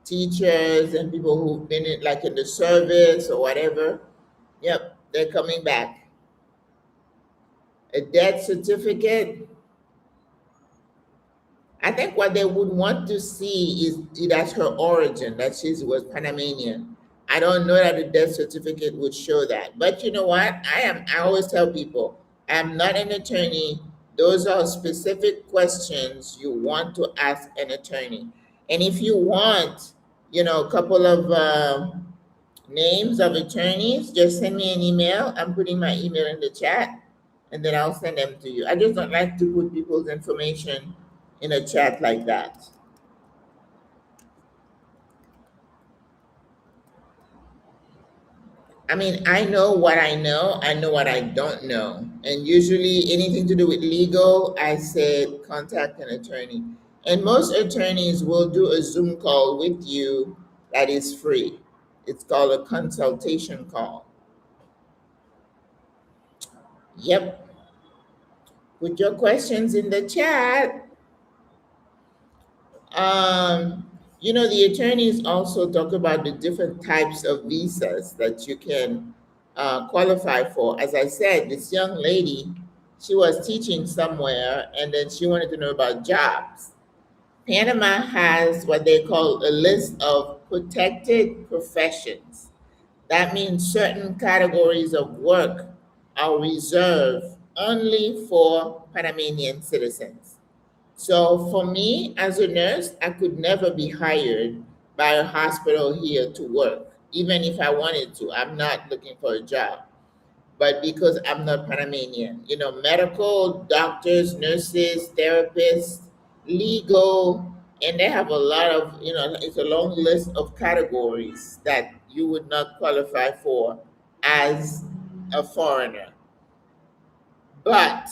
Teachers and people who've been in the service or whatever. Yep, they're coming back. A death certificate. I think what they would want to see is that's her origin, that she was Panamanian. I don't know that the death certificate would show that. But you know what? I always tell people, I'm not an attorney. Those are specific questions you want to ask an attorney. And if you want, a couple of names of attorneys, just send me an email. I'm putting my email in the chat and then I'll send them to you. I just don't like to put people's information in a chat like that. I mean, I know what I don't know. And usually anything to do with legal, I said contact an attorney. And most attorneys will do a Zoom call with you that is free. It's called a consultation call. Yep. Put your questions in the chat. The attorneys also talk about the different types of visas that you can qualify for. As I said, this young lady, she was teaching somewhere and then she wanted to know about jobs. Panama has what they call a list of protected professions. That means certain categories of work are reserved only for Panamanian citizens. So for me as a nurse, I could never be hired by a hospital here to work, even if I wanted to. I'm not looking for a job. But because I'm not Panamanian, medical, doctors, nurses, therapists, legal, and they have a lot of, it's a long list of categories that you would not qualify for as a foreigner. But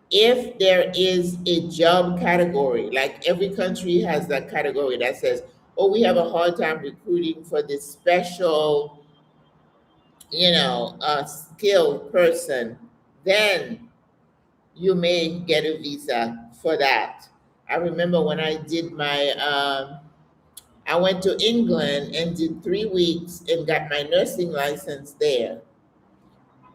if there is a job category, like every country has that category that says, oh, we have a hard time recruiting for this special, skilled person, then you may get a visa for that. I remember when I did I went to England and did 3 weeks and got my nursing license there.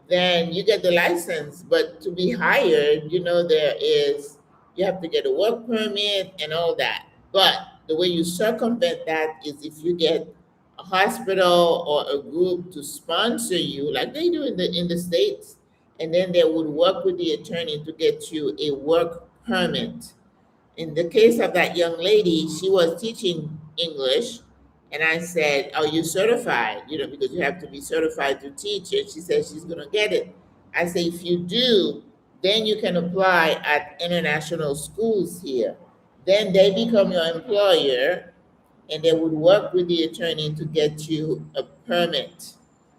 Then you get the license. But to be hired, you have to get a work permit and all that. But the way you circumvent that is if you get a hospital or a group to sponsor you, like they do in the States, and then they would work with the attorney to get you a work permit. In the case of that young lady, she was teaching English, and I said, "Are you certified? Because you have to be certified to teach." And she said she's going to get it. I say, if you do, then you can apply at international schools here. Then they become your employer, and they would work with the attorney to get you a permit,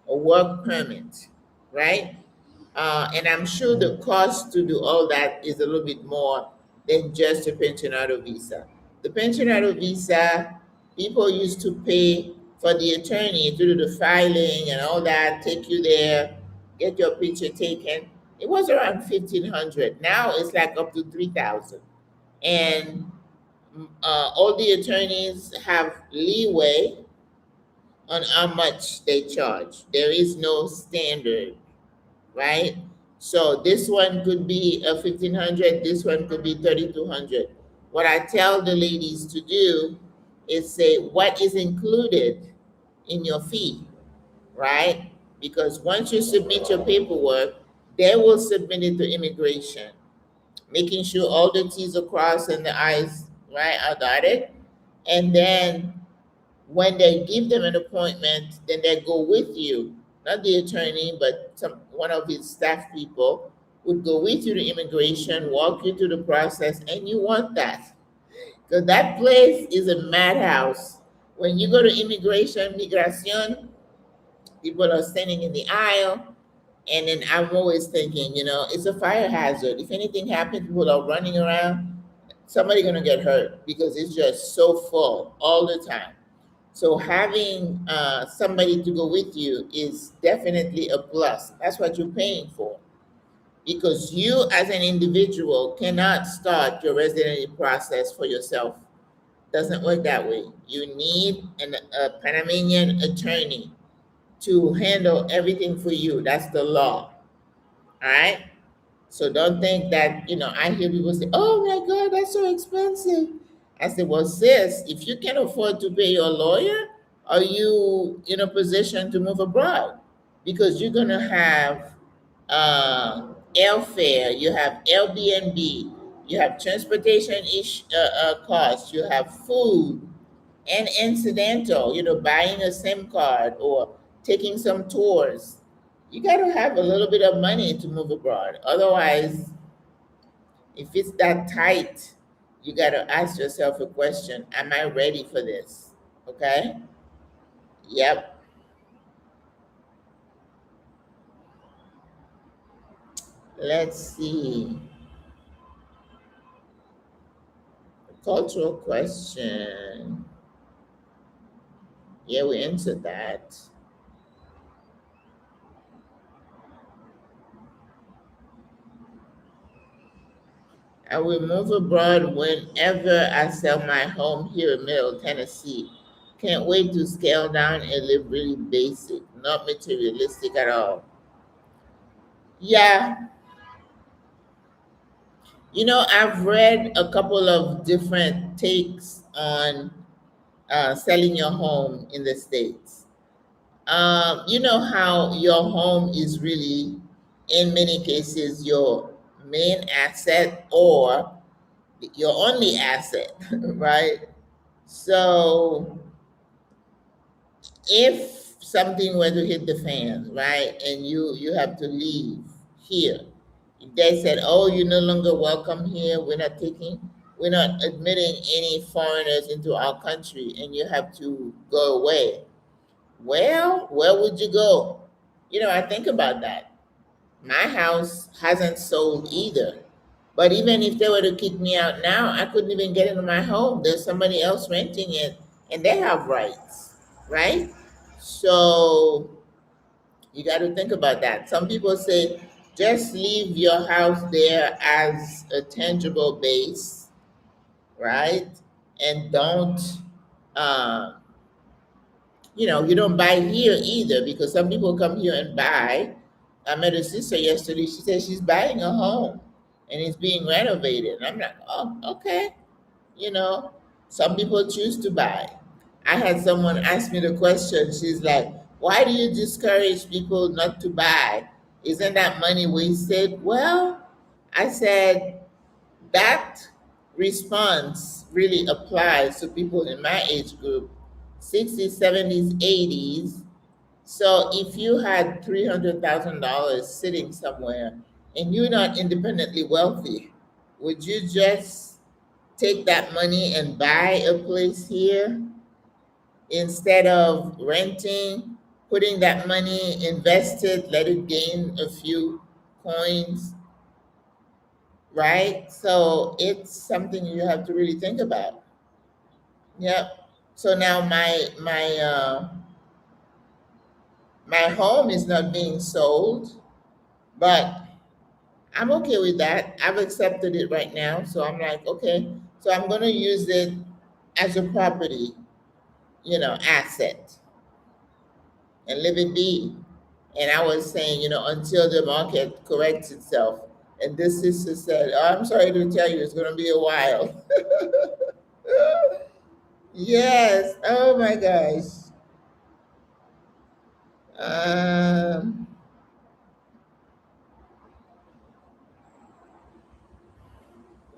a work permit, right? And I'm sure the cost to do all that is a little bit more than just a pensionado visa. The pensionado visa, people used to pay for the attorney to do the filing and all that, take you there, get your picture taken. It was around 1,500. Now it's like up to 3,000. And all the attorneys have leeway on how much they charge. There is no standard, right? So this one could be a 1,500, this one could be 3,200. What I tell the ladies to do is say what is included in your fee, right? because once you submit your paperwork, they will submit it to immigration, making sure all the T's are crossed and the I's, right, are dotted. And then when they give them an appointment, then they go with you, not the attorney, but one of his staff people would go with you to immigration, walk you through the process, and you want that. Because that place is a madhouse. When you go to immigration, migration, people are standing in the aisle, and then I'm always thinking, it's a fire hazard. If anything happens, people are running around, somebody gonna get hurt because it's just so full all the time. So having somebody to go with you is definitely a plus. That's what you're paying for, because you as an individual cannot start your residency process for yourself. Doesn't work that way. You need a Panamanian attorney to handle everything for you. That's the law. All right. So don't think that, I hear people say, oh my God, that's so expensive. I said, well, sis, if you can afford to pay your lawyer, are you in a position to move abroad? Because you're going to have airfare, you have Airbnb, you have transportation costs, you have food, and incidental, buying a SIM card or taking some tours. You got to have a little bit of money to move abroad. Otherwise, if it's that tight, you got to ask yourself a question: am I ready for this? Okay. Yep. Let's see. Cultural question. Yeah, we answered that. I will move abroad whenever I sell my home here in Middle Tennessee. Can't wait to scale down and live really basic, not materialistic at all. Yeah, I've read a couple of different takes on selling your home in the States. You know how your home is really, in many cases, your main asset or your only asset, right? So if something were to hit the fan, right, and you have to leave here, if they said, "Oh, you're no longer welcome here. We're not admitting any foreigners into our country, and you have to go away." Well, where would you go? I think about that. My house hasn't sold either. But even if they were to kick me out now, I couldn't even get into my home. There's somebody else renting it and they have rights, right? So you got to think about that. Some people say just leave your house there as a tangible base, right? And don't, uh, you don't buy here either, because some people come here and buy. I met a sister yesterday. She said she's buying a home and it's being renovated. And I'm like, oh, okay. You know, some people choose to buy. I had someone ask me the question. She's like, why do you discourage people not to buy? Isn't that money wasted? Well, I said, that response really applies to people in my age group, 60s, 70s, 80s. So if you had $300,000 sitting somewhere and you're not independently wealthy, would you just take that money and buy a place here instead of renting, putting that money invested, let it gain a few coins, right? So it's something you have to really think about. Yep. So now my home is not being sold, but I'm okay with that. I've accepted it right now. So I'm like, okay, so I'm going to use it as a property, asset, and live it be. And I was saying, until the market corrects itself. And this sister said, oh, I'm sorry to tell you, it's going to be a while. Yes. Oh my gosh.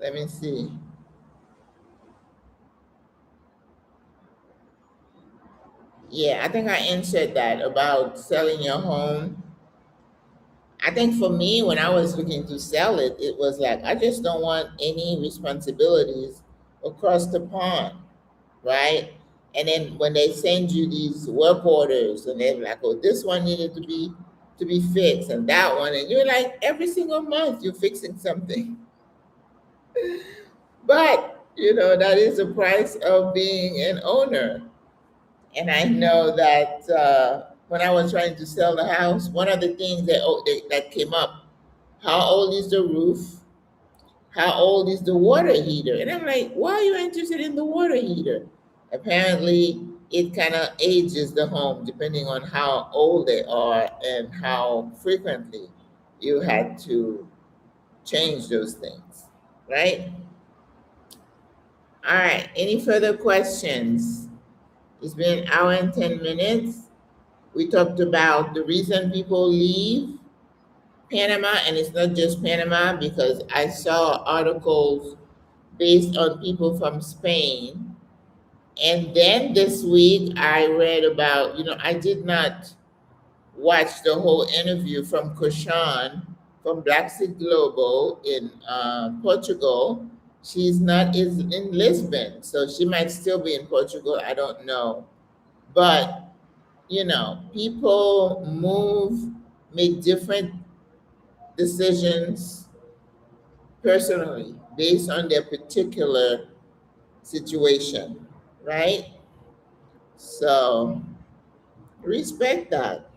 Let me see. Yeah, I think I answered that about selling your home. I think for me, when I was looking to sell it, it was like, I just don't want any responsibilities across the pond, right? And then when they send you these work orders and they're like, oh, this one needed to be fixed and that one, and you're like, every single month you're fixing something. But that is the price of being an owner. And I know that when I was trying to sell the house, one of the things that came up, how old is the roof? How old is the water heater? And I'm like, why are you interested in the water heater? Apparently, it kind of ages the home depending on how old they are and how frequently you had to change those things, right? All right. Any further questions? It's been an hour and 10 minutes. We talked about the reason people leave Panama, and it's not just Panama because I saw articles based on people from Spain. And then this week I read about, I did not watch the whole interview from Koshan from Black Seed Global in Portugal. She's not is in Lisbon, so she might still be in Portugal. I don't know. But people move, make different decisions personally based on their particular situation, right? So respect that.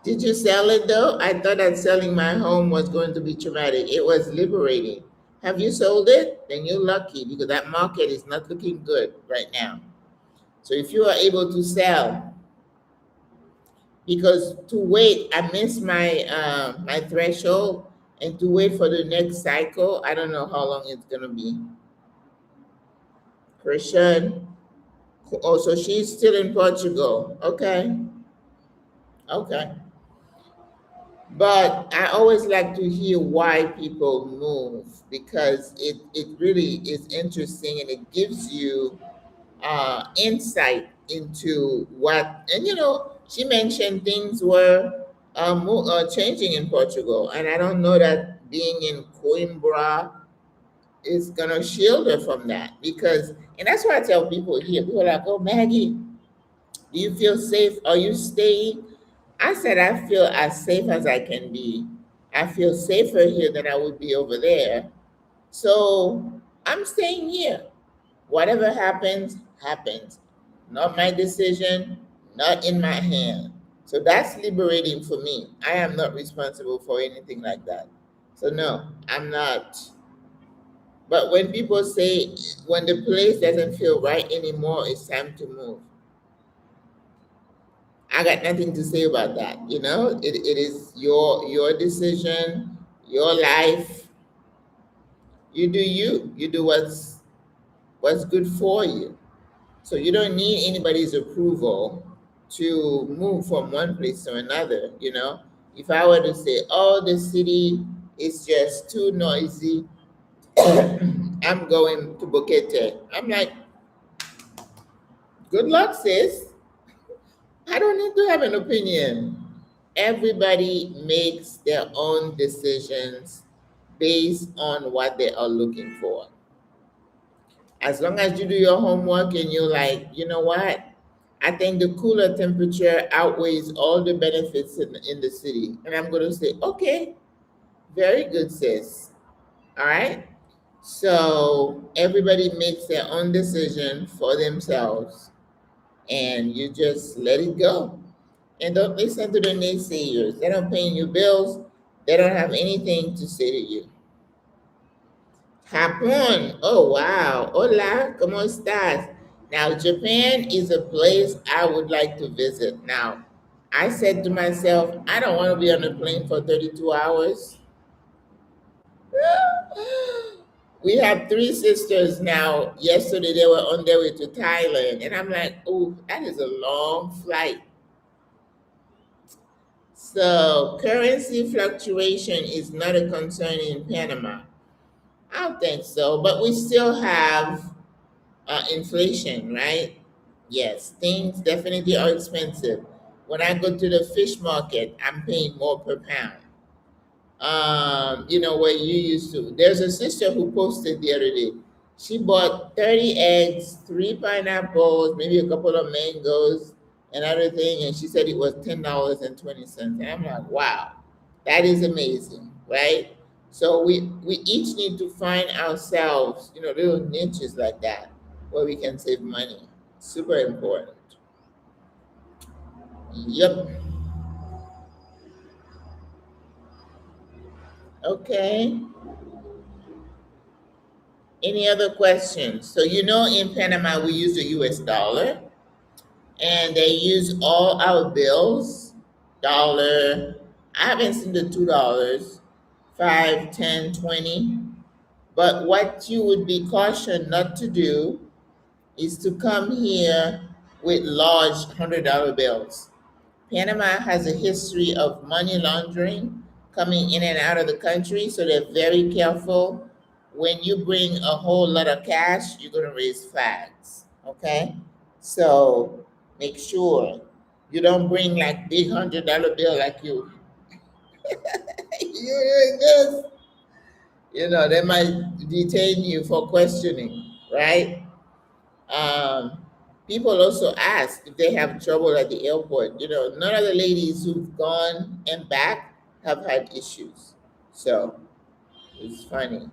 Did you sell it though? I thought that selling my home was going to be traumatic. It was liberating. Have you sold it? Then you're lucky because that market is not looking good right now. So if you are able to sell, because to wait, I missed my threshold, and to wait for the next cycle, I don't know how long it's gonna be. Christian, oh, so she's still in Portugal. Okay, okay. But I always like to hear why people move because it really is interesting and it gives you insight into what, and she mentioned things were changing in Portugal, and I don't know that being in Coimbra is gonna shield her from that because, and that's why I tell people here, people are like, oh, Maggie, do you feel safe? Are you staying? I said, I feel as safe as I can be. I feel safer here than I would be over there. So I'm staying here. Whatever happens, happens. Not my decision, not in my hand. So that's liberating for me. I am not responsible for anything like that. So, no, I'm not. But when people say, when the place doesn't feel right anymore, it's time to move. I got nothing to say about that. It is your decision, your life. You do you. You do what's good for you. So you don't need anybody's approval to move from one place to another. If I were to say, oh, the city is just too noisy, I'm going to Boquete. I'm like, good luck, sis. I don't need to have an opinion. Everybody makes their own decisions based on what they are looking for. As long as you do your homework and you're like, you know what? I think the cooler temperature outweighs all the benefits in the city. And I'm going to say, okay, very good, sis. All right. So everybody makes their own decision for themselves and you just let it go. And don't listen to the naysayers. They don't pay your bills. They don't have anything to say to you. Japón. Oh, wow. Hola, ¿cómo estás? Now, Japan is a place I would like to visit. Now, I said to myself, I don't want to be on a plane for 32 hours. We have three sisters now. Yesterday, they were on their way to Thailand. And I'm like, oh, that is a long flight. So currency fluctuation is not a concern in Panama. I don't think so, but we still have inflation, right? Yes, things definitely are expensive. When I go to the fish market, I'm paying more per pound. Where you used to. There's a sister who posted the other day. She bought 30 eggs, three pineapples, maybe a couple of mangoes, and other thing, and she said it was $10.20. And I'm like, wow, that is amazing, right? So we each need to find ourselves, little niches like that where we can save money. Super important. Yep. Okay. Any other questions? So in Panama we use the US dollar and they use all our bills, dollar. I haven't seen the $2, 5, 10, 20. But what you would be cautioned not to do is to come here with large $100 bills. Panama has a history of money laundering coming in and out of the country, so they're very careful. When you bring a whole lot of cash, you're going to raise flags. Okay? So make sure you don't bring like big $100 bill like you. You're doing this. They might detain you for questioning, right? Um, People also ask if they have trouble at the airport. None of the ladies who've gone and back have had issues. So it's funny.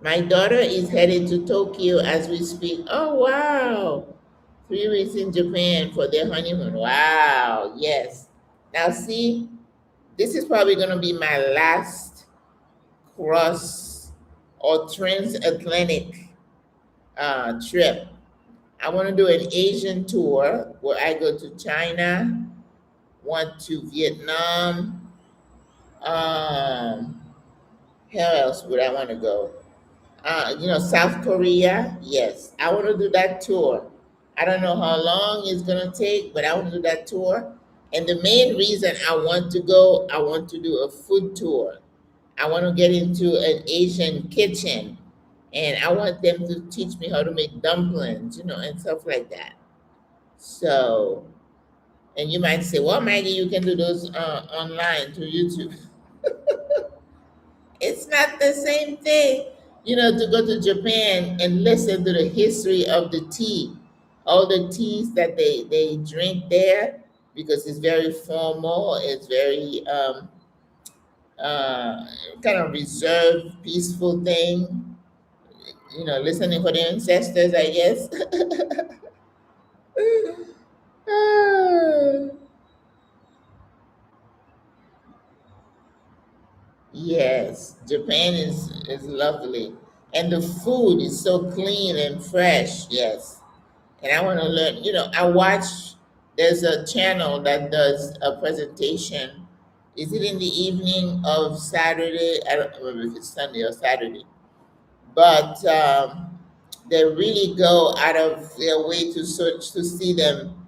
My daughter is headed to Tokyo as we speak. Oh, wow. 3 weeks in Japan for their honeymoon. Wow. Yes. Now, see, this is probably going to be my last cross or transatlantic trip. I want to do an Asian tour where I go to China, want to Vietnam. Um, where else would I want to go? South Korea. Yes, I want to do that tour. I don't know how long it's gonna take, but I want to do that tour. And the main reason I want to go, I want to do a food tour. I want to get into an Asian kitchen, and I want them to teach me how to make dumplings, and stuff like that. So, and you might say, well, Maggie, you can do those online through YouTube. It's not the same thing, to go to Japan and listen to the history of the tea, all the teas that they drink there, because it's very formal, it's very uh, kind of reserved, peaceful thing, listening for the ancestors, I guess. Ah, yes, Japan is lovely, and the food is so clean and fresh. Yes, and I want to learn. I watch. There's a channel that does a presentation. Is it in the evening of Saturday? I don't remember if it's Sunday or Saturday, but they really go out of their way to search to see them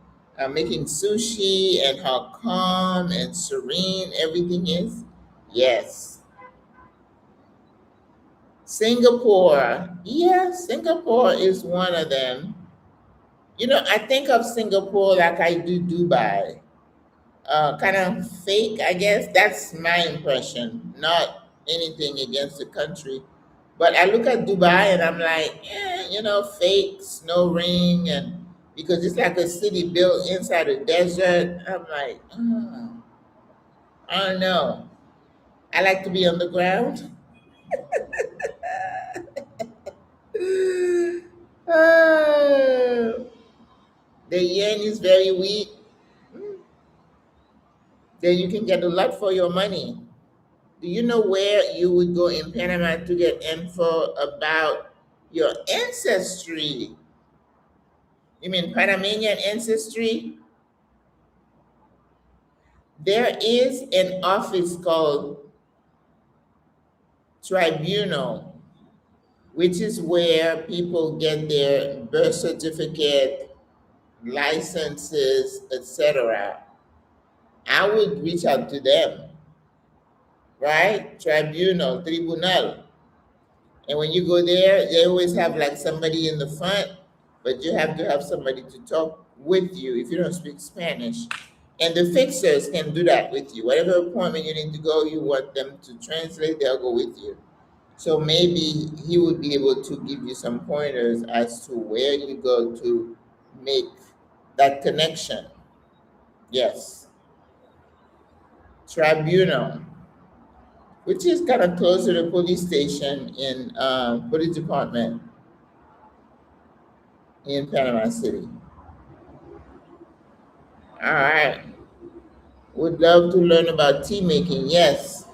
making sushi and how calm and serene everything is. Yes. Singapore. Yeah, Singapore is one of them. I think of Singapore like I do Dubai. Kind of fake, I guess. That's my impression. Not anything against the country. But I look at Dubai and I'm like, fake snow ring, and because it's like a city built inside a desert. I'm like, I don't know. I like to be on the ground. Oh, the yen is very weak. Then you can get a lot for your money. Do you know where you would go in Panama to get info about your ancestry? You mean Panamanian ancestry? There is an office called Tribunal, which is where people get their birth certificate, licenses, etc., I would reach out to them, right? Tribunal. And when you go there, they always have like somebody in the front, but you have to have somebody to talk with you if you don't speak Spanish. And the fixers can do that with you. Whatever appointment you need to go, you want them to translate, they'll go with you. So maybe he would be able to give you some pointers as to where you go to make that connection. Yes. Tribunal, which is kind of closer to police station in police department in Panama City. All right. Would love to learn about tea making. Yes.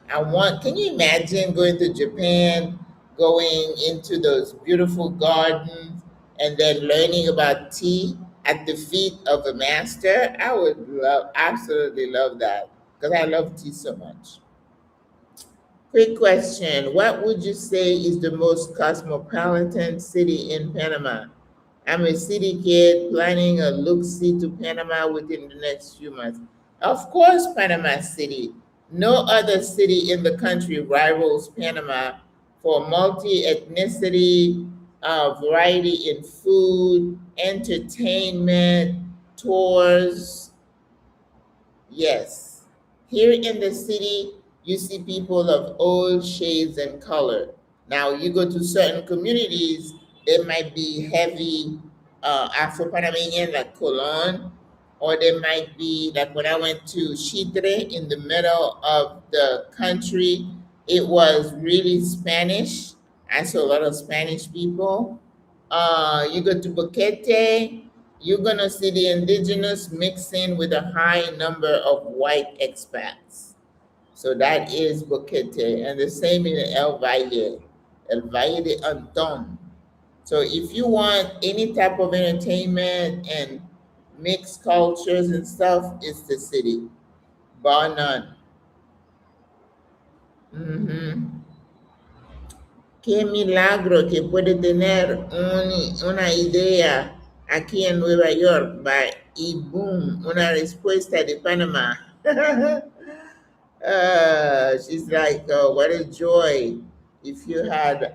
Can you imagine going to Japan, going into those beautiful gardens, and then learning about tea at the feet of a master? I would absolutely love that because I love tea so much. Quick question. What would you say is the most cosmopolitan city in Panama? I'm a city kid planning a look-see to Panama within the next few months. Of course, Panama City. No other city in the country rivals Panama for multi-ethnicity, variety in food, entertainment, tours. Yes. Here in the city, you see people of all shades and color. Now, you go to certain communities, they might be heavy Afro-Panamanian, like Colon, or they might be like when I went to Chitre in the middle of the country, it was really Spanish. I saw a lot of Spanish people. You go to Boquete, you're gonna see the indigenous mixing with a high number of white expats. So that is Boquete, and the same in El Valle de Anton. So if you want any type of entertainment and mixed cultures and stuff, it's the city, bar none. Ujú. Qué milagro que puede tener una idea aquí en Nueva York, y boom, una respuesta de Panamá. She's like, oh, what a joy if you had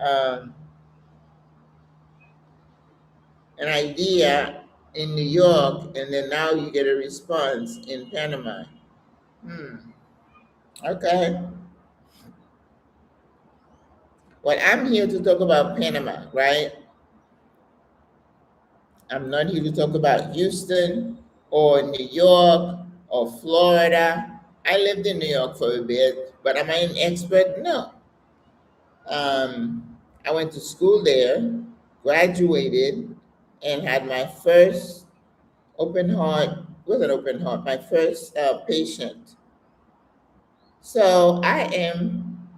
an idea in New York and then now you get a response in Panama. Hmm. Okay. Well, I'm here to talk about Panama, right? I'm not here to talk about Houston or New York or Florida. I lived in New York for a bit, but am I an expert? No. I went to school there, graduated, and had my first open heart, wasn't open heart, my first patient. So I am,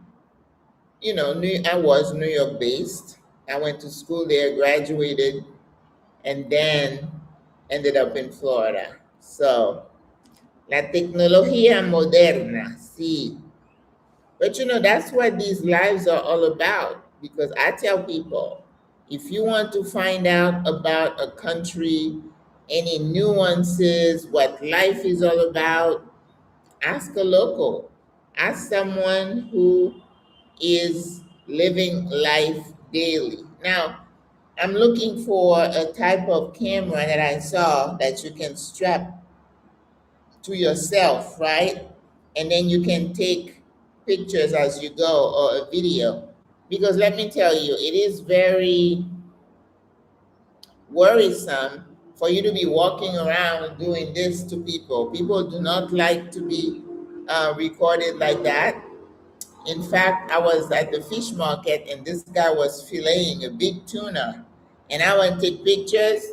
I was New York based. I went to school there, graduated, and then ended up in Florida. So, la tecnología moderna, sí. But that's what these lives are all about. Because I tell people, if you want to find out about a country, any nuances, what life is all about, ask a local. Ask someone who is living life daily. Now, I'm looking for a type of camera that I saw that you can strap to yourself, right? And then you can take pictures as you go or a video. Because let me tell you, it is very worrisome for you to be walking around doing this to people. People do not like to be recorded like that. In fact, I was at the fish market and this guy was filleting a big tuna. And I went to take pictures.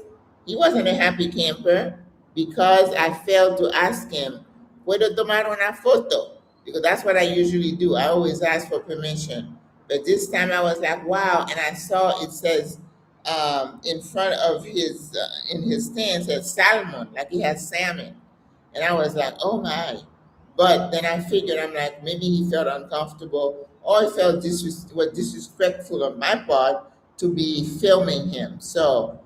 He wasn't a happy camper because I failed to ask him, ¿Puedo tomar una foto? Because that's what I usually do. I always ask for permission. But this time I was like, wow. And I saw it says in front of in his stand, says salmon, like he has salmon. And I was like, oh my. But then I figured, I'm like, maybe he felt uncomfortable or he felt was disrespectful on my part to be filming him. So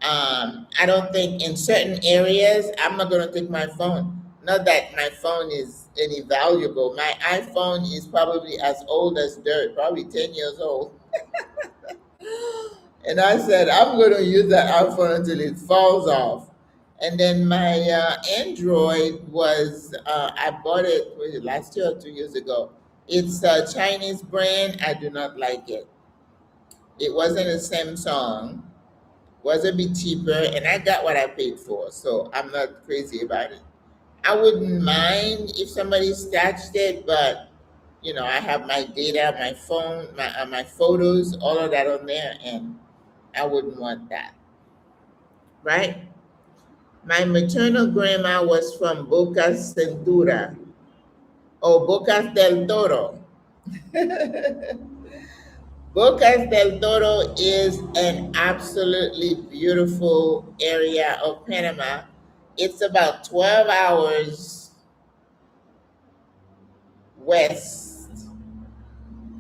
I don't think in certain areas I'm not gonna take my phone. Not that my phone is any valuable. My iPhone is probably as old as dirt, probably 10 years old. And I said I'm gonna use that iPhone until it falls off. And then my Android was I bought it, was it last year or 2 years ago? It's a Chinese brand. I do not like it. It wasn't a Samsung, was a bit cheaper, and I got what I paid for, so I'm not crazy about it. I wouldn't mind if somebody snatched it, but I have my data, my phone, my photos, all of that on there, and I wouldn't want that, right? My maternal grandma was from Boca Centura, or Bocas del Toro. Bocas del Toro is an absolutely beautiful area of Panama. It's about 12 hours west,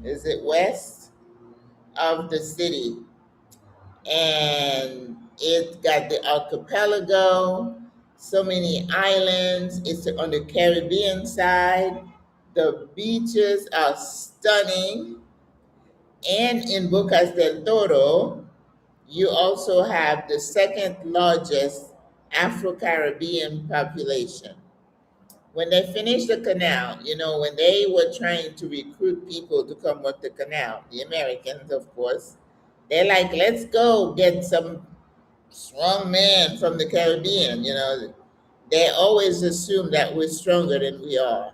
is it west of the city? And it got the archipelago, so many islands. It's on the Caribbean side. The beaches are stunning. And in Bocas del Toro, you also have the second largest Afro Caribbean population. When they finished the canal, when they were trying to recruit people to come with the canal, the Americans, of course, they're like, let's go get some strong man from the Caribbean. They always assume that we're stronger than we are.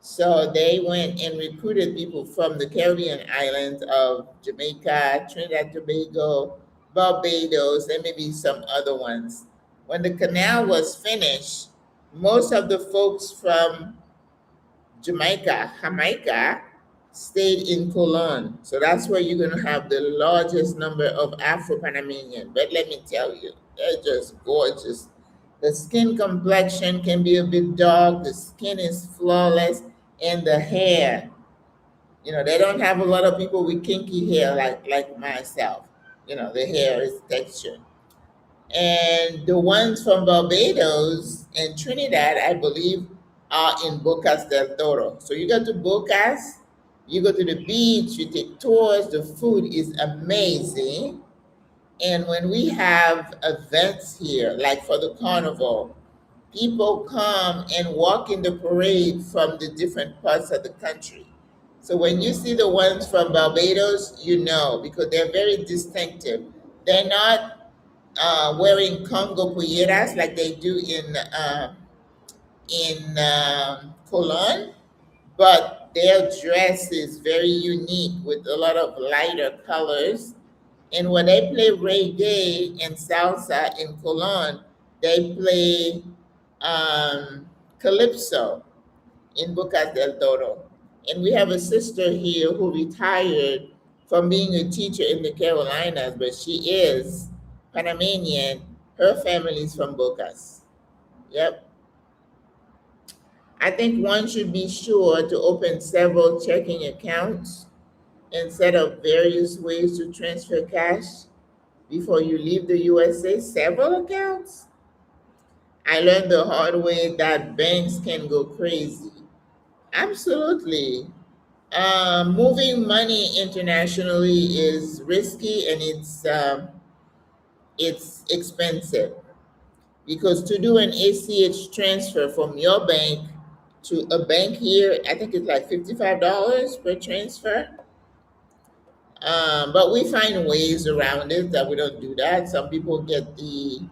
So they went and recruited people from the Caribbean islands of Jamaica, Trinidad, Tobago, Barbados, and maybe some other ones. When the canal was finished, most of the folks from Jamaica, stayed in Cologne. So that's where you're going to have the largest number of Afro-Panamanian. But let me tell you, they're just gorgeous. The skin complexion can be a bit dark. The skin is flawless. And the hair, they don't have a lot of people with kinky hair like myself. The hair is textured. And the ones from Barbados and Trinidad, I believe, are in Bocas del Toro. So you go to Bocas, you go to the beach, you take tours, the food is amazing. And when we have events here, like for the carnival, people come and walk in the parade from the different parts of the country. So when you see the ones from Barbados, because they're very distinctive. They're not wearing Congo polleras like they do in Cologne, but their dress is very unique with a lot of lighter colors. And when they play reggae and salsa in Cologne, they play calypso in Bocas del Toro. And we have a sister here who retired from being a teacher in the Carolinas, but she is Panamanian. Her family is from Bocas. Yep. I think one should be sure to open several checking accounts and set up various ways to transfer cash before you leave the USA. Several accounts? I learned the hard way that banks can go crazy. Absolutely. Moving money internationally is risky and it's expensive because to do an ACH transfer from your bank to a bank here, I think it's like $55 per transfer. But we find ways around it that we don't do that. Some people get the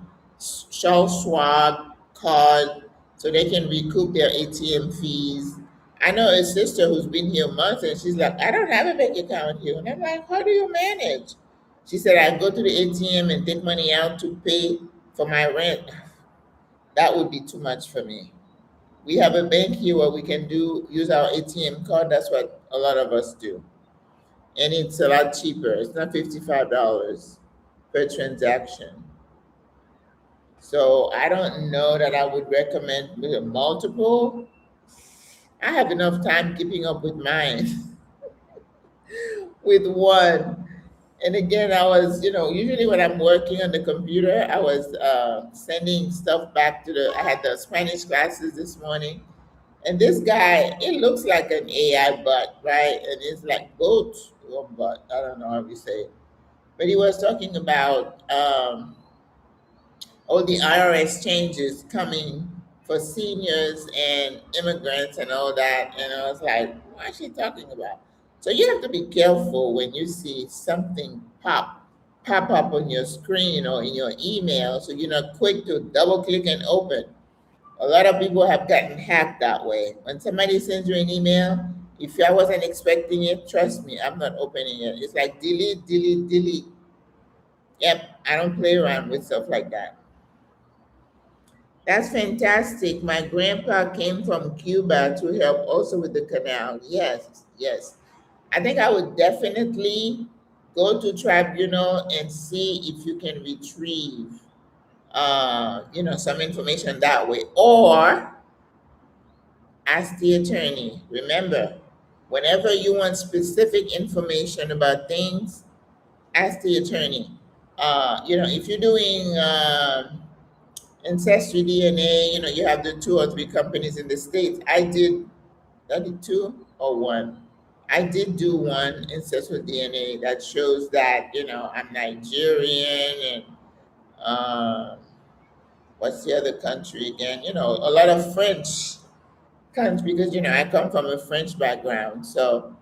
Charles Schwab card so they can recoup their ATM fees. I know a sister who's been here months and she's like, I don't have a bank account here. And I'm like, how do you manage? She said, I go to the ATM and take money out to pay for my rent. That would be too much for me. We have a bank here where we can use our ATM card. That's what a lot of us do. And it's a lot cheaper. It's not $55 per transaction. So I don't know that I would recommend with a multiple. I have enough time keeping up with mine with one. And again, I was, usually when I'm working on the computer, I was sending stuff back to I had the Spanish classes this morning. And this guy, it looks like an AI bot, right? And it's like boat or bot. I don't know how you say it. But he was talking about all the IRS changes coming for seniors and immigrants and all that. And I was like, what is she talking about? So you have to be careful when you see something pop up on your screen or in your email, so you're not quick to double click and open. A lot of people have gotten hacked that way. When somebody sends you an email, if I wasn't expecting it, trust me, I'm not opening it. It's like delete, delete, delete. Yep, I don't play around with stuff like that. That's fantastic. My grandpa came from Cuba to help also with the canal. Yes, yes. I think I would definitely go to tribunal and see if you can retrieve, some information that way, or ask the attorney. Remember, whenever you want specific information about things, ask the attorney. If you're doing ancestry DNA, you have the two or three companies in the States. I did two or one. I did do one ancestral DNA that shows that, I'm Nigerian and what's the other country again? A lot of French country because, I come from a French background. So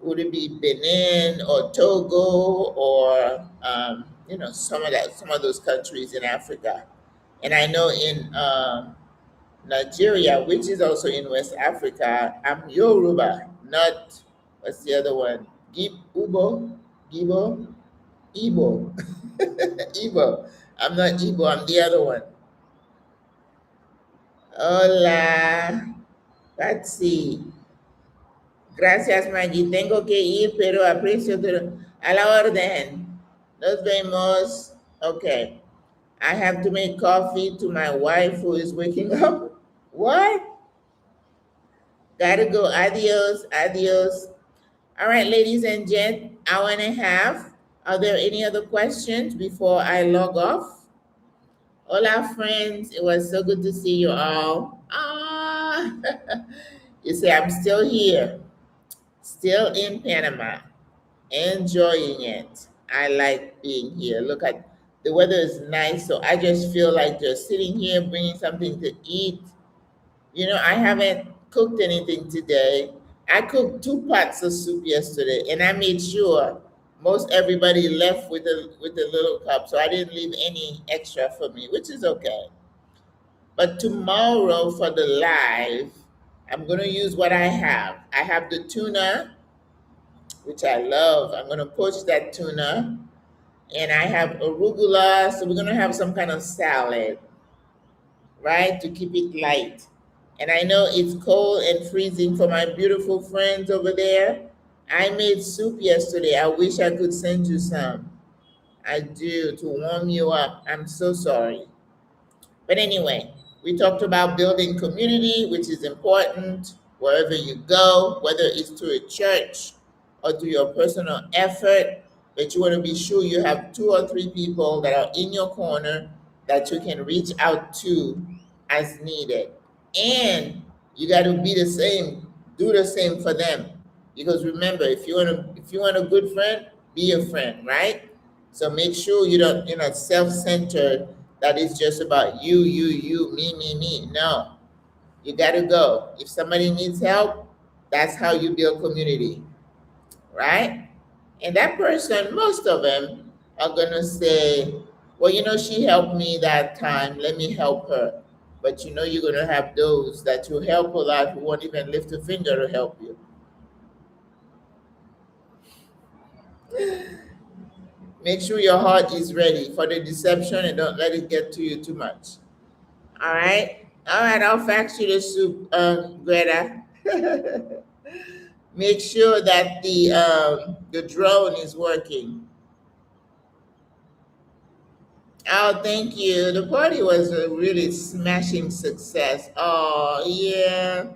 would it be Benin or Togo or, some of those countries in Africa? And I know in Nigeria, which is also in West Africa, I'm Yoruba, not what's the other one? Gibo, Igbo, Igbo. I'm not Igbo. I'm the other one. Hola, Patsy. Gracias, Maggie. Tengo que ir, pero aprecio a la orden. Nos vemos. Okay. I have to make coffee to my wife who is waking up. What? Gotta go. Adios. Adios. All right, ladies and gents, hour and a half. Are there any other questions before I log off? Hola, friends. It was so good to see you all. Ah, you say I'm still here, still in Panama, enjoying it. I like being here. Look at the weather is nice, so I just feel like just sitting here, bringing something to eat. I haven't cooked anything today. I cooked two pots of soup yesterday, and I made sure most everybody left with a little cup, so I didn't leave any extra for me, which is okay. But tomorrow for the live, I'm gonna use what I have. I have the tuna, which I love. I'm gonna poach that tuna, and I have arugula, so we're gonna have some kind of salad, right, to keep it light. And I know it's cold and freezing for my beautiful friends over there. I made soup yesterday. I wish I could send you some. I do, to warm you up. I'm so sorry. But anyway, we talked about building community, which is important wherever you go, whether it's to a church or to your personal effort. But you want to be sure you have two or three people that are in your corner that you can reach out to as needed. And you got to be the same, do the same for them. Because remember, if you want a good friend, be a friend, right? So make sure you're not self-centered, that is just about you, me. No, you got to go. If somebody needs help, that's how you build community, right? And that person, most of them are going to say, well, she helped me that time. Let me help her. But you're going to have those that you help a lot who won't even lift a finger to help you. Make sure your heart is ready for the deception and don't let it get to you too much. All right? All right, I'll fax you the soup, Greta. Make sure that the drone is working. Oh, thank you. The party was a really smashing success. Oh, yeah.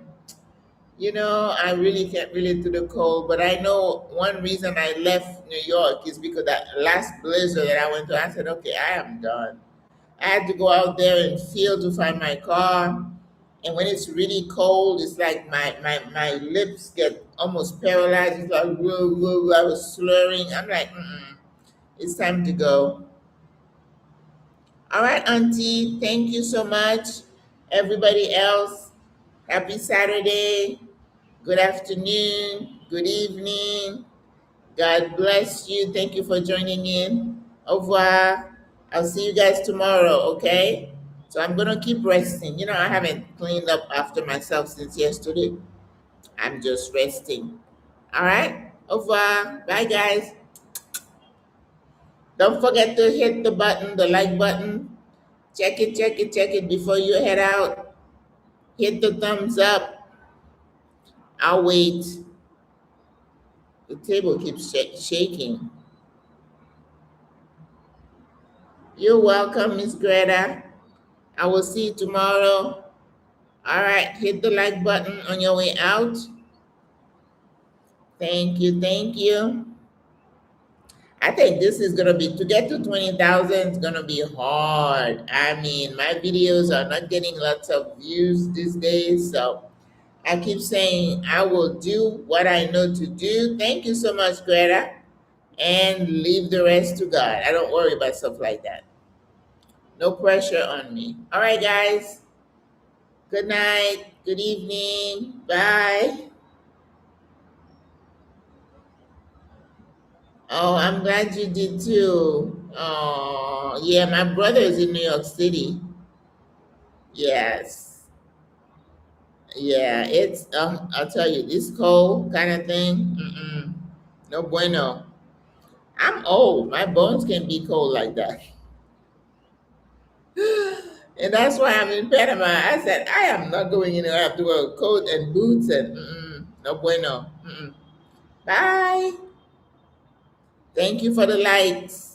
I really can't relate to the cold, but I know one reason I left New York is because that last blizzard that I went to, I said, okay, I am done. I had to go out there and field to find my car. And when it's really cold, it's like my lips get almost paralyzed. It's like, whoa, whoa, whoa. I was slurring. I'm like, it's time to go. All right, Auntie, thank you so much. Everybody else, happy Saturday. Good afternoon. Good evening. God bless you. Thank you for joining in. Au revoir. I'll see you guys tomorrow, okay? So I'm going to keep resting. I haven't cleaned up after myself since yesterday. I'm just resting. All right? Au revoir. Bye, guys. Don't forget to hit the button, the like button. Check it before you head out. Hit the thumbs up. I'll wait. The table keeps shaking. You're welcome, Miss Greta. I will see you tomorrow. All right, hit the like button on your way out. Thank you, thank you. I think this is gonna be to get to 20,000. It's gonna be hard. I mean, my videos are not getting lots of views these days, so I keep saying I will do what I know to do. Thank you so much, Greta, and leave the rest to God. I don't worry about stuff like that. No pressure on me. All right, guys. Good night. Good evening. Bye. Oh, I'm glad you did too. Oh, yeah, my brother is in New York City. Yes. Yeah, I'll tell you, this cold kind of thing, no bueno. I'm old. My bones can be cold like that. And that's why I'm in Panama. I said, I am not going in. I have to wear a coat and boots and no bueno. Bye. Thank you for the likes.